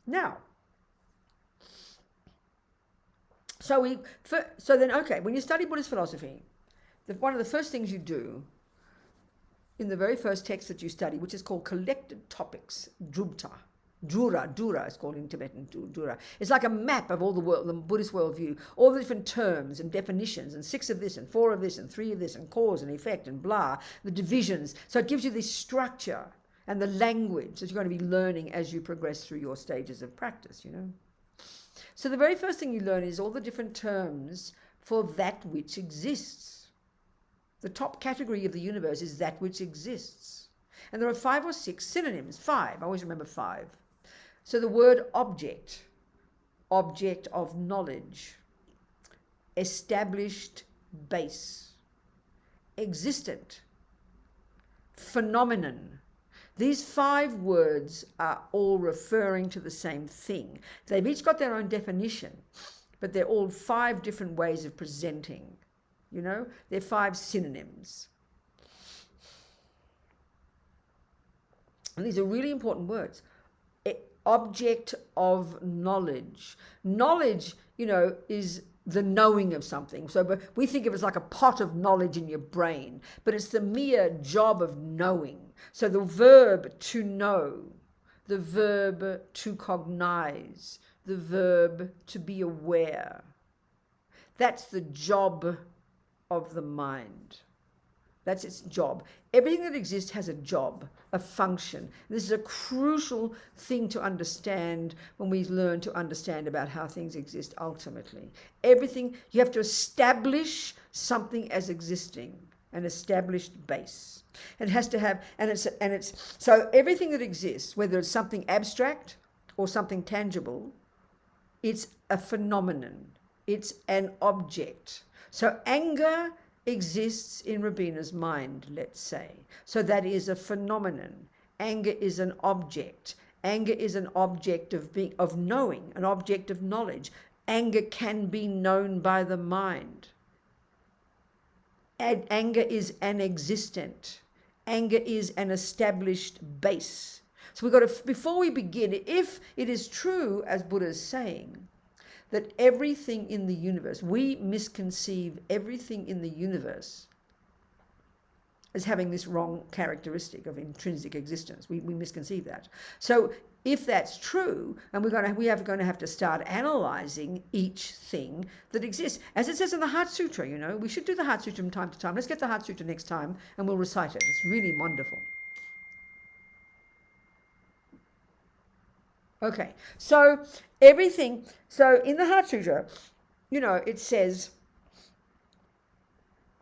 Now, so then, okay, when you study Buddhist philosophy, one of the first things you do in the very first text that you study, which is called Collected Topics, Drupta, Dura is called in Tibetan, Dura. It's like a map of all the world, the Buddhist worldview, all the different terms and definitions, and 6 of this and 4 of this and 3 of this, and cause and effect and blah, the divisions. So it gives you this structure and the language that you're going to be learning as you progress through your stages of practice, you know. So the very first thing you learn is all the different terms for that which exists. The top category of the universe is that which exists. And there are 5 or 6 synonyms. 5, I always remember 5. So the word object, object of knowledge, established base, existent, phenomenon. These 5 words are all referring to the same thing. They've each got their own definition, but they're all 5 different ways of presenting. You know, they're 5 synonyms. And these are really important words. Object of knowledge. Knowledge, you know, is the knowing of something. So we think of it as like a pot of knowledge in your brain, but it's the mere job of knowing. So the verb to know, the verb to cognize, the verb to be aware. That's the job of the mind. That's its job. Everything that exists has a job, a function. This is a crucial thing to understand when we learn to understand about how things exist ultimately. Everything, you have to establish something as existing, an established base. It has to have, so everything that exists, whether it's something abstract or something tangible, it's a phenomenon. It's an object. So anger exists in Robina's mind, let's say. So that is a phenomenon. Anger is an object. Anger is an object of knowing, an object of knowledge. Anger can be known by the mind. Anger is an existent. Anger is an established base. So we've got to, before we begin, if it is true, as Buddha is saying, that everything in the universe, we misconceive everything in the universe as having this wrong characteristic of intrinsic existence. We misconceive that. So if that's true, and we are going to have to start analyzing each thing that exists. As it says in the Heart Sutra, you know, we should do the Heart Sutra from time to time. Let's get the Heart Sutra next time and we'll recite it. It's really wonderful. Okay, so everything, so in the Heart Sutra, you know, it says,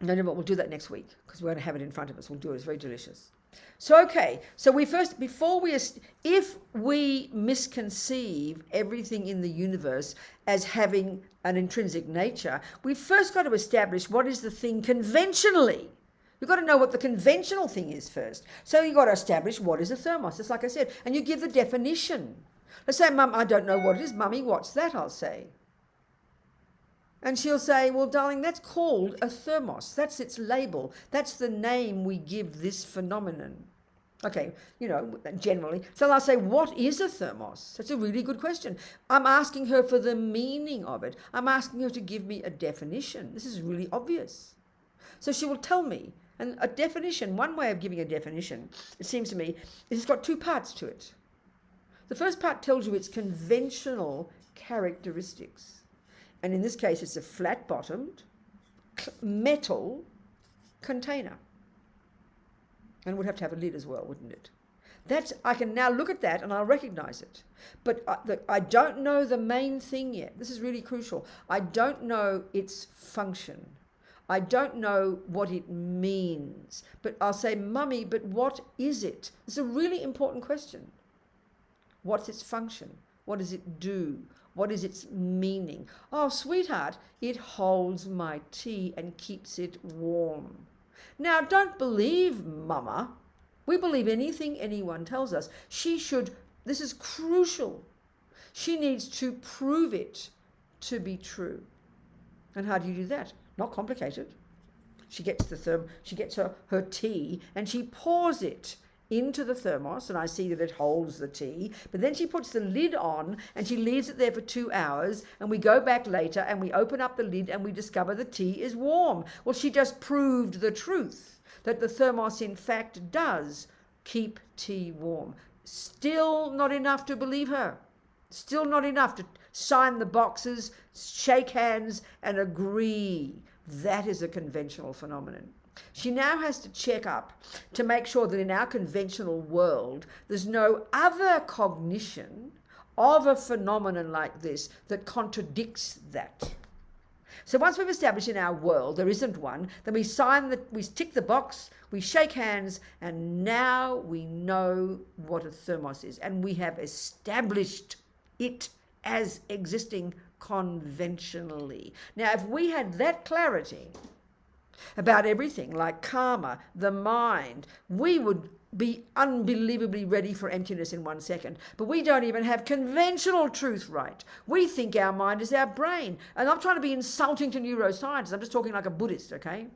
no, we'll do that next week because we're going to have it in front of us. We'll do it. It's very delicious. So, okay, so if we misconceive everything in the universe as having an intrinsic nature, we've first got to establish what is the thing conventionally. You've got to know what the conventional thing is first. So you've got to establish what is a thermos, just like I said, and you give the definition. Let's say, Mum, I don't know what it is. Mummy, what's that? I'll say. And she'll say, well, darling, that's called a thermos. That's its label. That's the name we give this phenomenon. Okay, you know, generally. So I'll say, what is a thermos? That's a really good question. I'm asking her for the meaning of it. I'm asking her to give me a definition. This is really obvious. So she will tell me. And a definition, one way of giving a definition, it seems to me, is it's got 2 parts to it. The first part tells you its conventional characteristics. And in this case, it's a flat-bottomed metal container. And it would have to have a lid as well, wouldn't it? I can now look at that and I'll recognize it. But I don't know the main thing yet. This is really crucial. I don't know its function. I don't know what it means. But I'll say, Mummy, but what is it? It's a really important question. What's its function? What does it do? What is its meaning? Oh, sweetheart, it holds my tea and keeps it warm. Now, don't believe Mama. We believe anything anyone tells us. This is crucial. She needs to prove it to be true. And how do you do that? Not complicated. She gets her tea and she pours it into the thermos, and I see that it holds the tea, but then she puts the lid on and she leaves it there for 2 hours, and we go back later and we open up the lid and we discover the tea is warm. Well, she just proved the truth that the thermos in fact does keep tea warm. Still not enough to believe her. Still not enough to sign the boxes, shake hands and agree. That is a conventional phenomenon. She now has to check up to make sure that in our conventional world there's no other cognition of a phenomenon like this that contradicts that. So once we've established in our world there isn't one, then we tick the box, we shake hands, and now we know what a thermos is, and we have established it as existing conventionally. Now, if we had that clarity about everything, like karma, the mind, we would be unbelievably ready for emptiness in 1 second. But we don't even have conventional truth right. We think our mind is our brain. And I'm trying to be insulting to neuroscientists. I'm just talking like a Buddhist, okay?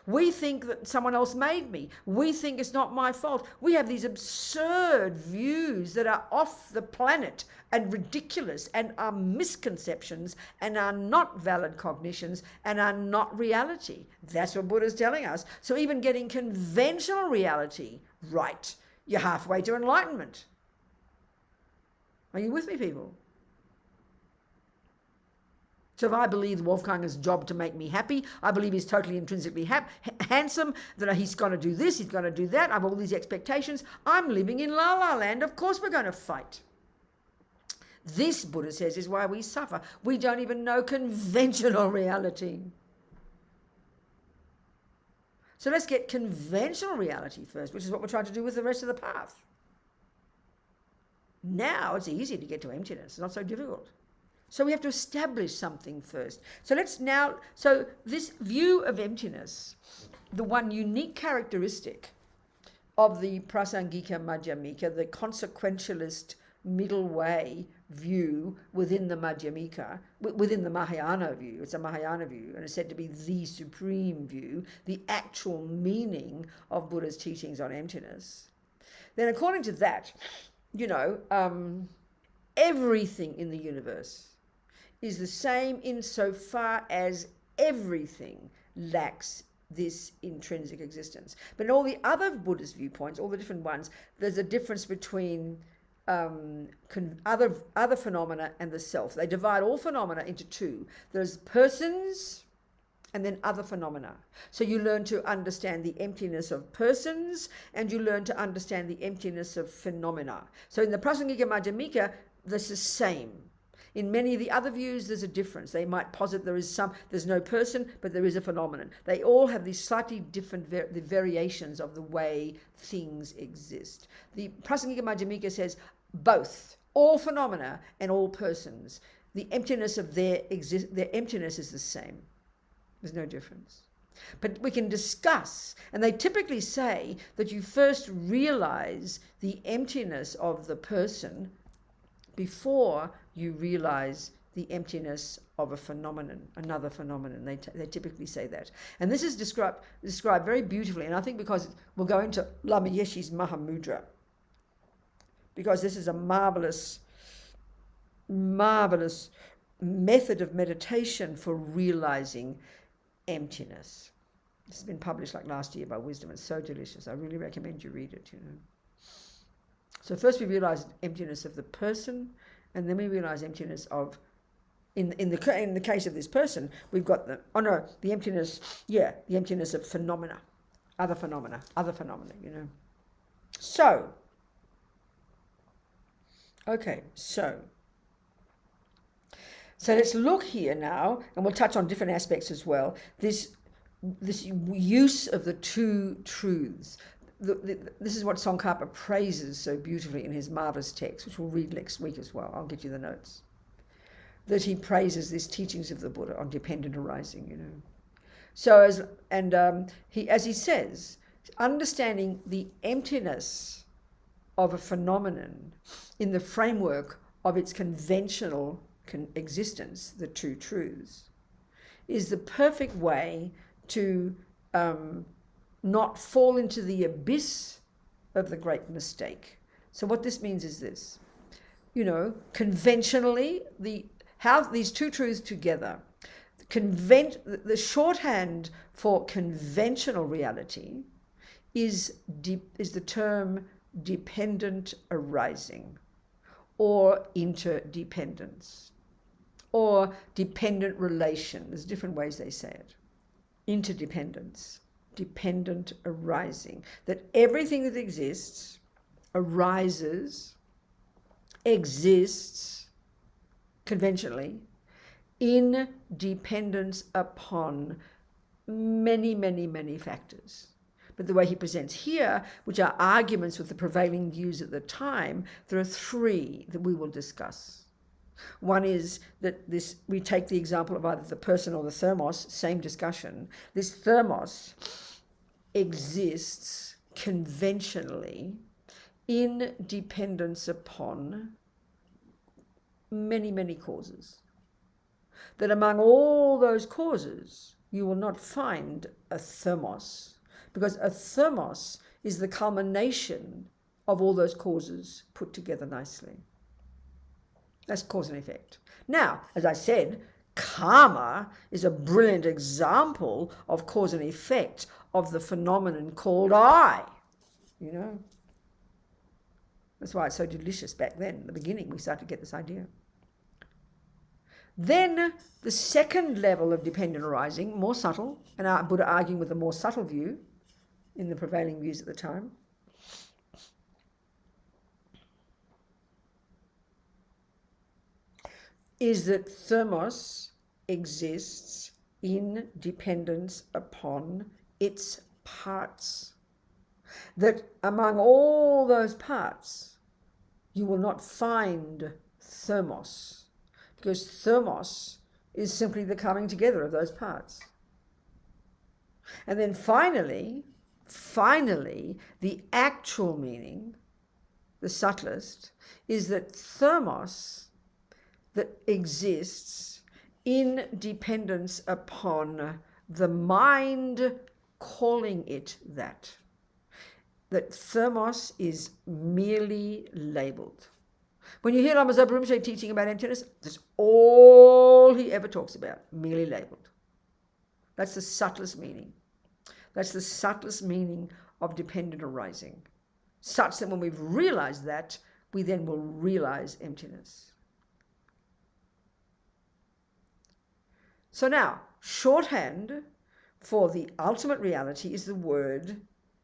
We think that someone else made me. We think it's not my fault. We have these absurd views that are off the planet and ridiculous and are misconceptions and are not valid cognitions and are not reality. That's what Buddha's telling us. So even getting conventional reality right, you're halfway to enlightenment. Are you with me, people? So if I believe Wolfgang's job to make me happy, I believe he's totally intrinsically handsome, that he's going to do this, he's going to do that, I have all these expectations, I'm living in La La Land, of course we're going to fight. This, Buddha says, is why we suffer. We don't even know conventional reality. So let's get conventional reality first, which is what we're trying to do with the rest of the path. Now it's easy to get to emptiness, it's not so difficult. So we have to establish something first. So this view of emptiness, the one unique characteristic of the Prasangika Madhyamika, the consequentialist middle way view within the Madhyamika, within the Mahayana view, it's a Mahayana view, and it's said to be the supreme view, the actual meaning of Buddha's teachings on emptiness. Then according to that, everything in the universe is the same insofar as everything lacks this intrinsic existence. But in all the other Buddhist viewpoints, all the different ones, there's a difference between other phenomena and the self. They divide all phenomena into two. There's persons and then other phenomena. So you learn to understand the emptiness of persons and you learn to understand the emptiness of phenomena. So in the Prasangika Madhyamika, this is the same. In many of the other views, there's a difference. They might posit there's no person, but there is a phenomenon. They all have these slightly different the variations of the way things exist. The Prasangika Madhyamika says both, all phenomena and all persons. The emptiness of their emptiness is the same. There's no difference. But we can discuss, and they typically say that you first realize the emptiness of the person before you realize the emptiness of a phenomenon, another phenomenon. They typically say that. And this is described very beautifully, and I think because we'll go into Lama Yeshe's Mahamudra, because this is a marvellous method of meditation for realizing emptiness. This has been published like last year by Wisdom. It's so delicious. I really recommend you read it, So first we realize emptiness of the person, And then we realize emptiness of, in the case of this person, we've got the emptiness, the emptiness of phenomena, other phenomena, you know. So, okay, so let's look here now, and we'll touch on different aspects as well. This use of the two truths. This is what Tsongkhapa praises so beautifully in his marvellous text, which we'll read next week as well. I'll get you the notes. That he praises these teachings of the Buddha on dependent arising, you know. So as he says, understanding the emptiness of a phenomenon in the framework of its conventional existence, the two truths, is the perfect way to not fall into the abyss of the great mistake. So what this means is this, you know, conventionally, how these two truths together, the shorthand for conventional reality is the term dependent arising, or interdependence, or dependent relation. There's different ways they say it. Interdependence, dependent arising. That everything that exists arises, exists, conventionally, in dependence upon many, many, many factors. But the way he presents here, which are arguments with the prevailing views at the time, there are three that we will discuss. One is that we take the example of either the person or the thermos, same discussion. This thermos exists conventionally in dependence upon many, many causes. That among all those causes, you will not find a thermos, because a thermos is the culmination of all those causes put together nicely. That's cause and effect. Now, as I said, karma is a brilliant example of cause and effect of the phenomenon called I, you know. That's why it's so delicious back then, in the beginning, we started to get this idea. Then the second level of dependent arising, more subtle, and Buddha arguing with the more subtle view in the prevailing views at the time, is that thermos exists in dependence upon its parts. That among all those parts, you will not find thermos, because thermos is simply the coming together of those parts. And then finally, the actual meaning, the subtlest, is that thermos that exists in dependence upon the mind calling it that. That thermos is merely labeled. When you hear Lama Zopa Rinpoche teaching about emptiness, that's all he ever talks about, merely labeled. That's the subtlest meaning. That's the subtlest meaning of dependent arising, such that when we've realized that, we then will realize emptiness. So now, shorthand for the ultimate reality is the word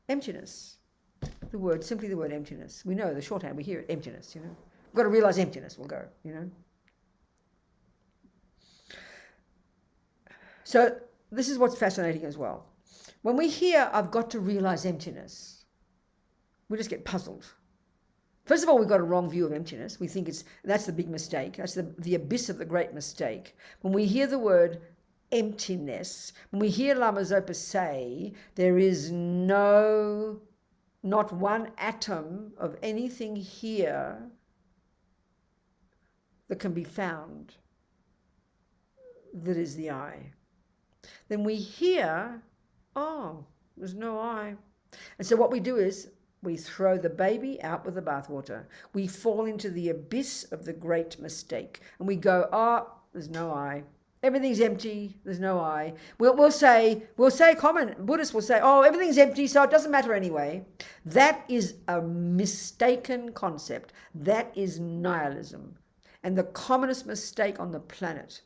emptiness. Simply the word emptiness. We know the shorthand, we hear it, emptiness, you know. We've got to realize emptiness, we'll go, you know. So this is what's fascinating as well. When we hear, I've got to realize emptiness, we just get puzzled. First of all, we've got a wrong view of emptiness. We think that's the big mistake. That's the abyss of the great mistake. When we hear the word emptiness, when we hear Lama Zopa say, there is not one atom of anything here that can be found that is the I. Then we hear, oh, there's no I. And so what we do is we throw the baby out with the bathwater. We fall into the abyss of the great mistake. And we go, oh, there's no I. Everything's empty, there's no I. We'll say common Buddhists will say, oh, everything's empty, so it doesn't matter anyway. That is a mistaken concept. That is nihilism. And the commonest mistake on the planet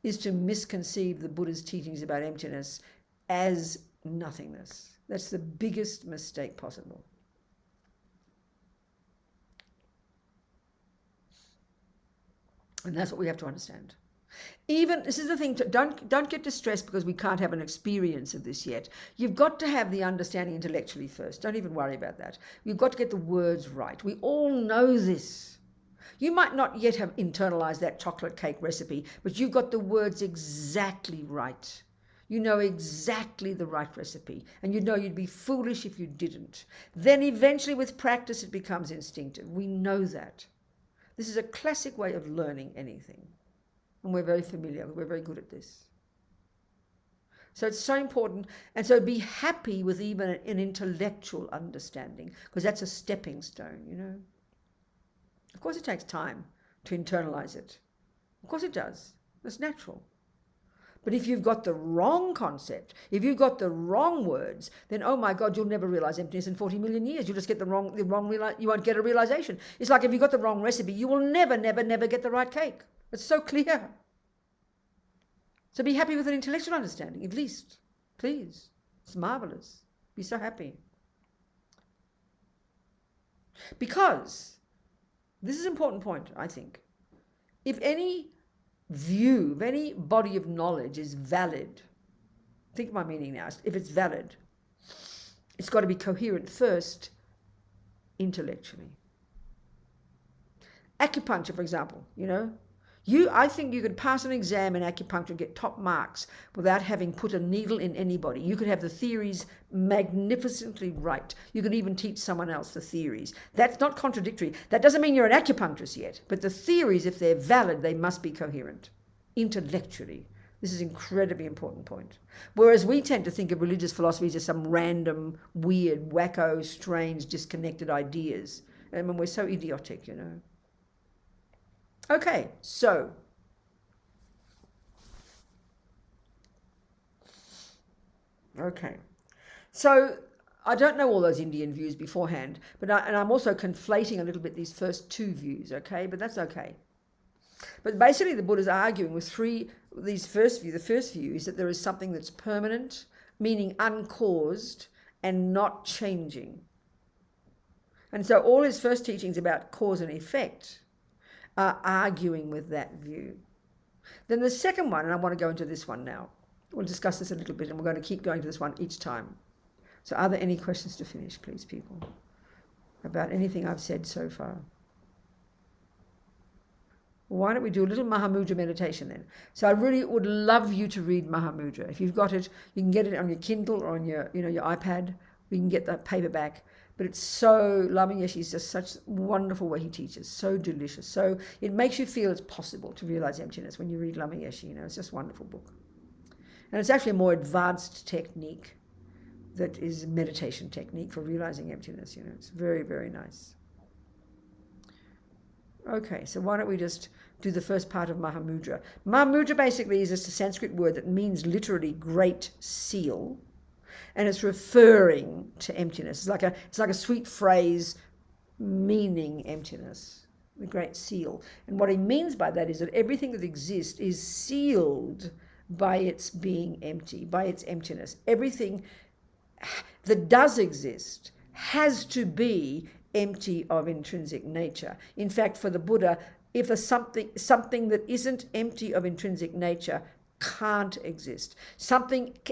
is to misconceive the Buddha's teachings about emptiness as nothingness. That's the biggest mistake possible. And that's what we have to understand. Even, this is the thing, don't get distressed because we can't have an experience of this yet. You've got to have the understanding intellectually first. Don't even worry about that. You've got to get the words right. We all know this. You might not yet have internalized that chocolate cake recipe, but you've got the words exactly right. You know exactly the right recipe, and you know you'd be foolish if you didn't. Then eventually with practice it becomes instinctive. We know that. This is a classic way of learning anything. And we're very familiar, we're very good at this. So it's so important, and so be happy with even an intellectual understanding, because that's a stepping stone, you know. Of course it takes time to internalize it. Of course it does. That's natural. But if you've got the wrong concept, if you've got the wrong words, then oh my God, you'll never realize emptiness in 40 million years. You'll just get you won't get a realization. It's like if you've got the wrong recipe, you will never get the right cake. It's so clear. So be happy with an intellectual understanding, at least. Please. It's marvelous. Be so happy. Because, this is an important point, I think. If any view, if any body of knowledge is valid, think of my meaning now, if it's valid, it's got to be coherent first, intellectually. Acupuncture, for example, you know, I think you could pass an exam in acupuncture and get top marks without having put a needle in anybody. You could have the theories magnificently right. You could even teach someone else the theories. That's not contradictory. That doesn't mean you're an acupuncturist yet, but the theories, if they're valid, they must be coherent intellectually. This is an incredibly important point. Whereas we tend to think of religious philosophies as some random, weird, wacko, strange, disconnected ideas. And when we're so idiotic, you know. Okay, so I don't know all those Indian views beforehand, but I'm also conflating a little bit these first two views, okay? But that's okay. But basically the Buddha's arguing with the first view is that there is something that's permanent, meaning uncaused and not changing. And so all his first teachings about cause and effect are arguing with that view. Then the second one, and I want to go into this one now. We'll discuss this a little bit, and we're going to keep going to this one each time. So are there any questions to finish, please, people, about anything I've said so far? Why don't we do a little Mahamudra meditation then? So I really would love you to read Mahamudra. If you've got it, you can get it on your Kindle or on your iPad. We can get that paperback. But it's so, Lamrim is just such a wonderful way he teaches, so delicious. So it makes you feel it's possible to realize emptiness when you read Lamrim, you know, it's just a wonderful book. And it's actually a more advanced technique that is a meditation technique for realizing emptiness, you know. It's very, very nice. Okay, so why don't we just do the first part of Mahamudra. Mahamudra basically is just a Sanskrit word that means literally great seal. And it's referring to emptiness. It's like a sweet phrase meaning emptiness, the great seal. And what he means by that is that everything that exists is sealed by its being empty, by its emptiness. Everything that does exist has to be empty of intrinsic nature. In fact, for the Buddha, if something that isn't empty of intrinsic nature can't exist.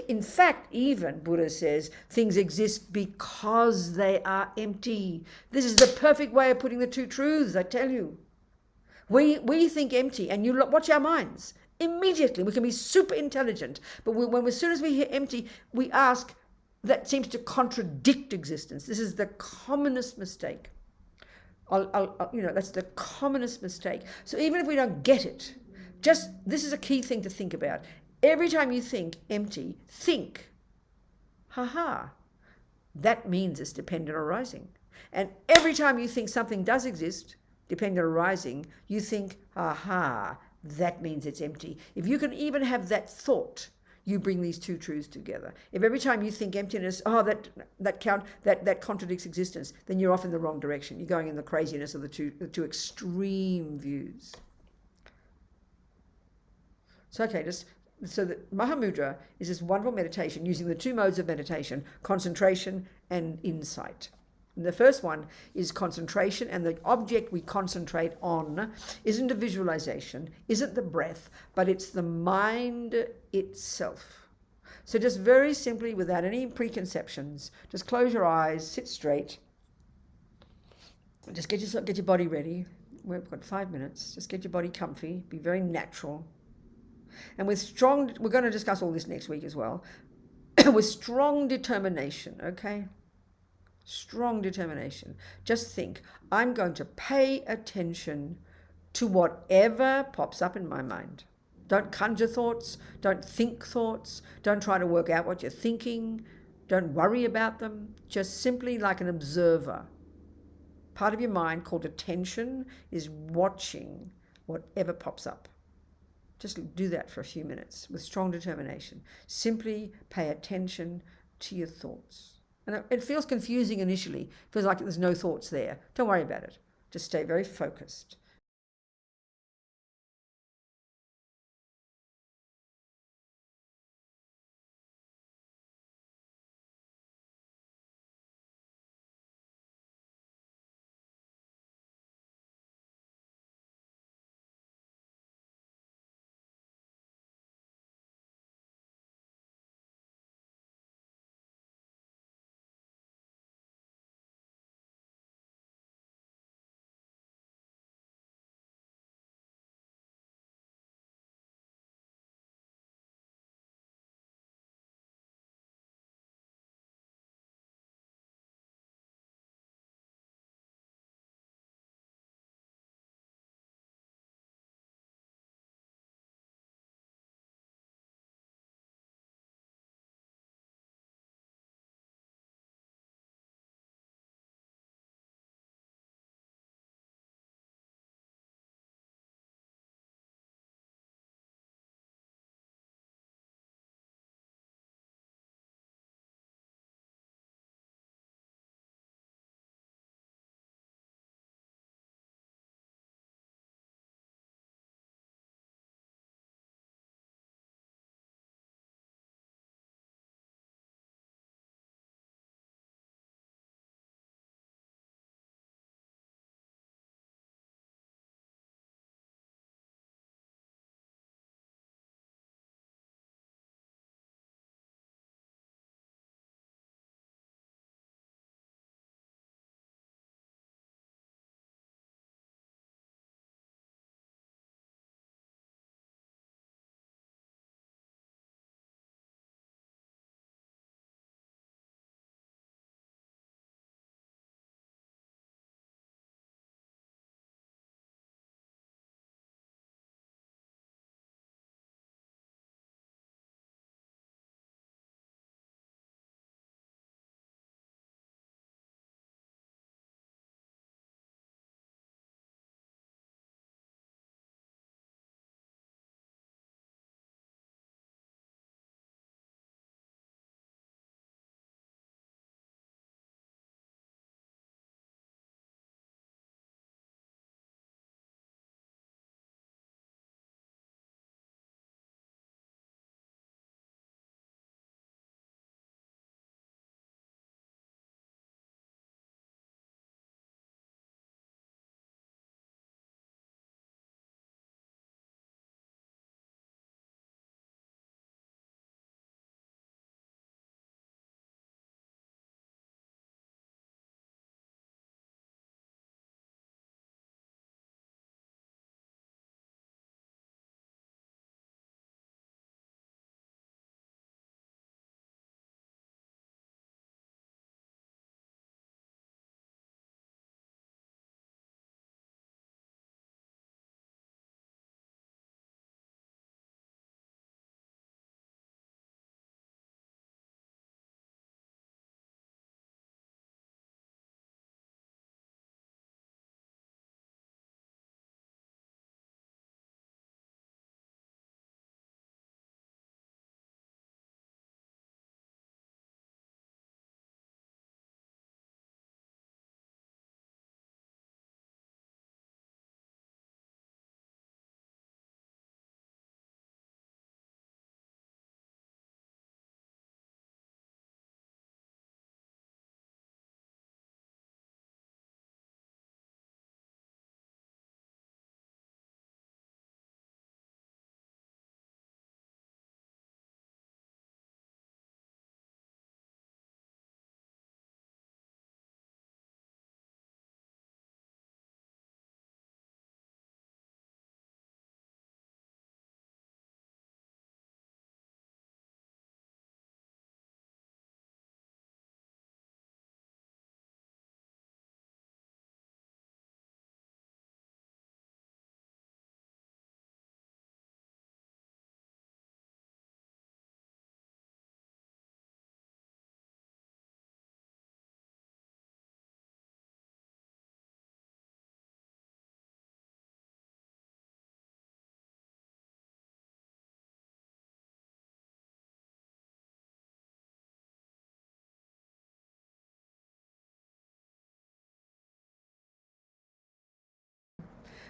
In fact, even Buddha says things exist because they are empty. This is the perfect way of putting the two truths, I tell you. We think empty, and you watch our minds. Immediately, we can be super intelligent, but as soon as we hear empty, we ask, that seems to contradict existence. This is the commonest mistake. That's the commonest mistake. So even if we don't get it, this is a key thing to think about. Every time you think empty, think, that means it's dependent arising. And every time you think something does exist, dependent arising, you think, that means it's empty. If you can even have that thought, you bring these two truths together. If every time you think emptiness, that contradicts existence, then you're off in the wrong direction. You're going in the craziness of the two extreme views. So, okay, so the Mahamudra is this wonderful meditation using the two modes of meditation, concentration and insight. And the first one is concentration, and the object we concentrate on isn't a visualization, isn't the breath, but it's the mind itself. So just very simply, without any preconceptions, just close your eyes, sit straight, just get your body ready. We've got 5 minutes. Just get your body comfy, be very natural. And we're going to discuss all this next week as well, with strong determination, okay? Strong determination. Just think, I'm going to pay attention to whatever pops up in my mind. Don't conjure thoughts, don't think thoughts, don't try to work out what you're thinking, don't worry about them, just simply like an observer. Part of your mind called attention is watching whatever pops up. Just do that for a few minutes with strong determination. Simply pay attention to your thoughts. And it feels confusing initially. It feels like there's no thoughts there. Don't worry about it. Just stay very focused.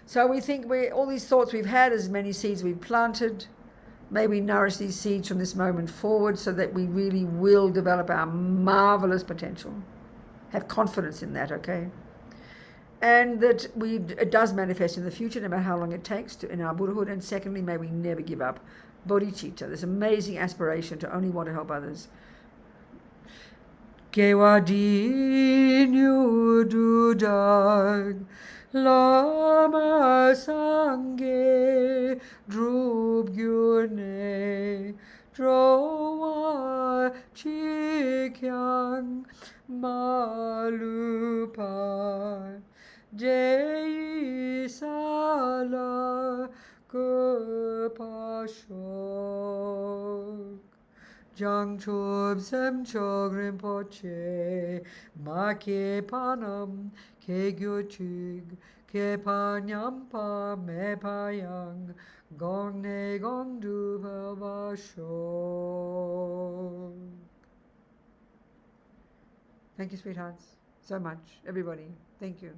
So we think all these thoughts we've had, as many seeds we've planted, may we nourish these seeds from this moment forward so that we really will develop our marvellous potential. Have confidence in that, okay? And that it does manifest in the future, no matter how long it takes in our Buddhahood. And secondly, may we never give up bodhicitta, this amazing aspiration to only want to help others. Kewadinyu dudag lama sangye drub gyurne drowa chikyang malupa jai sala kupashok Jang chub sem chog rinpoche ma ke panam ke gyuchig ke panyam pa me payang gong ne gong du basho. Thank you, sweethearts, so much, everybody. Thank you.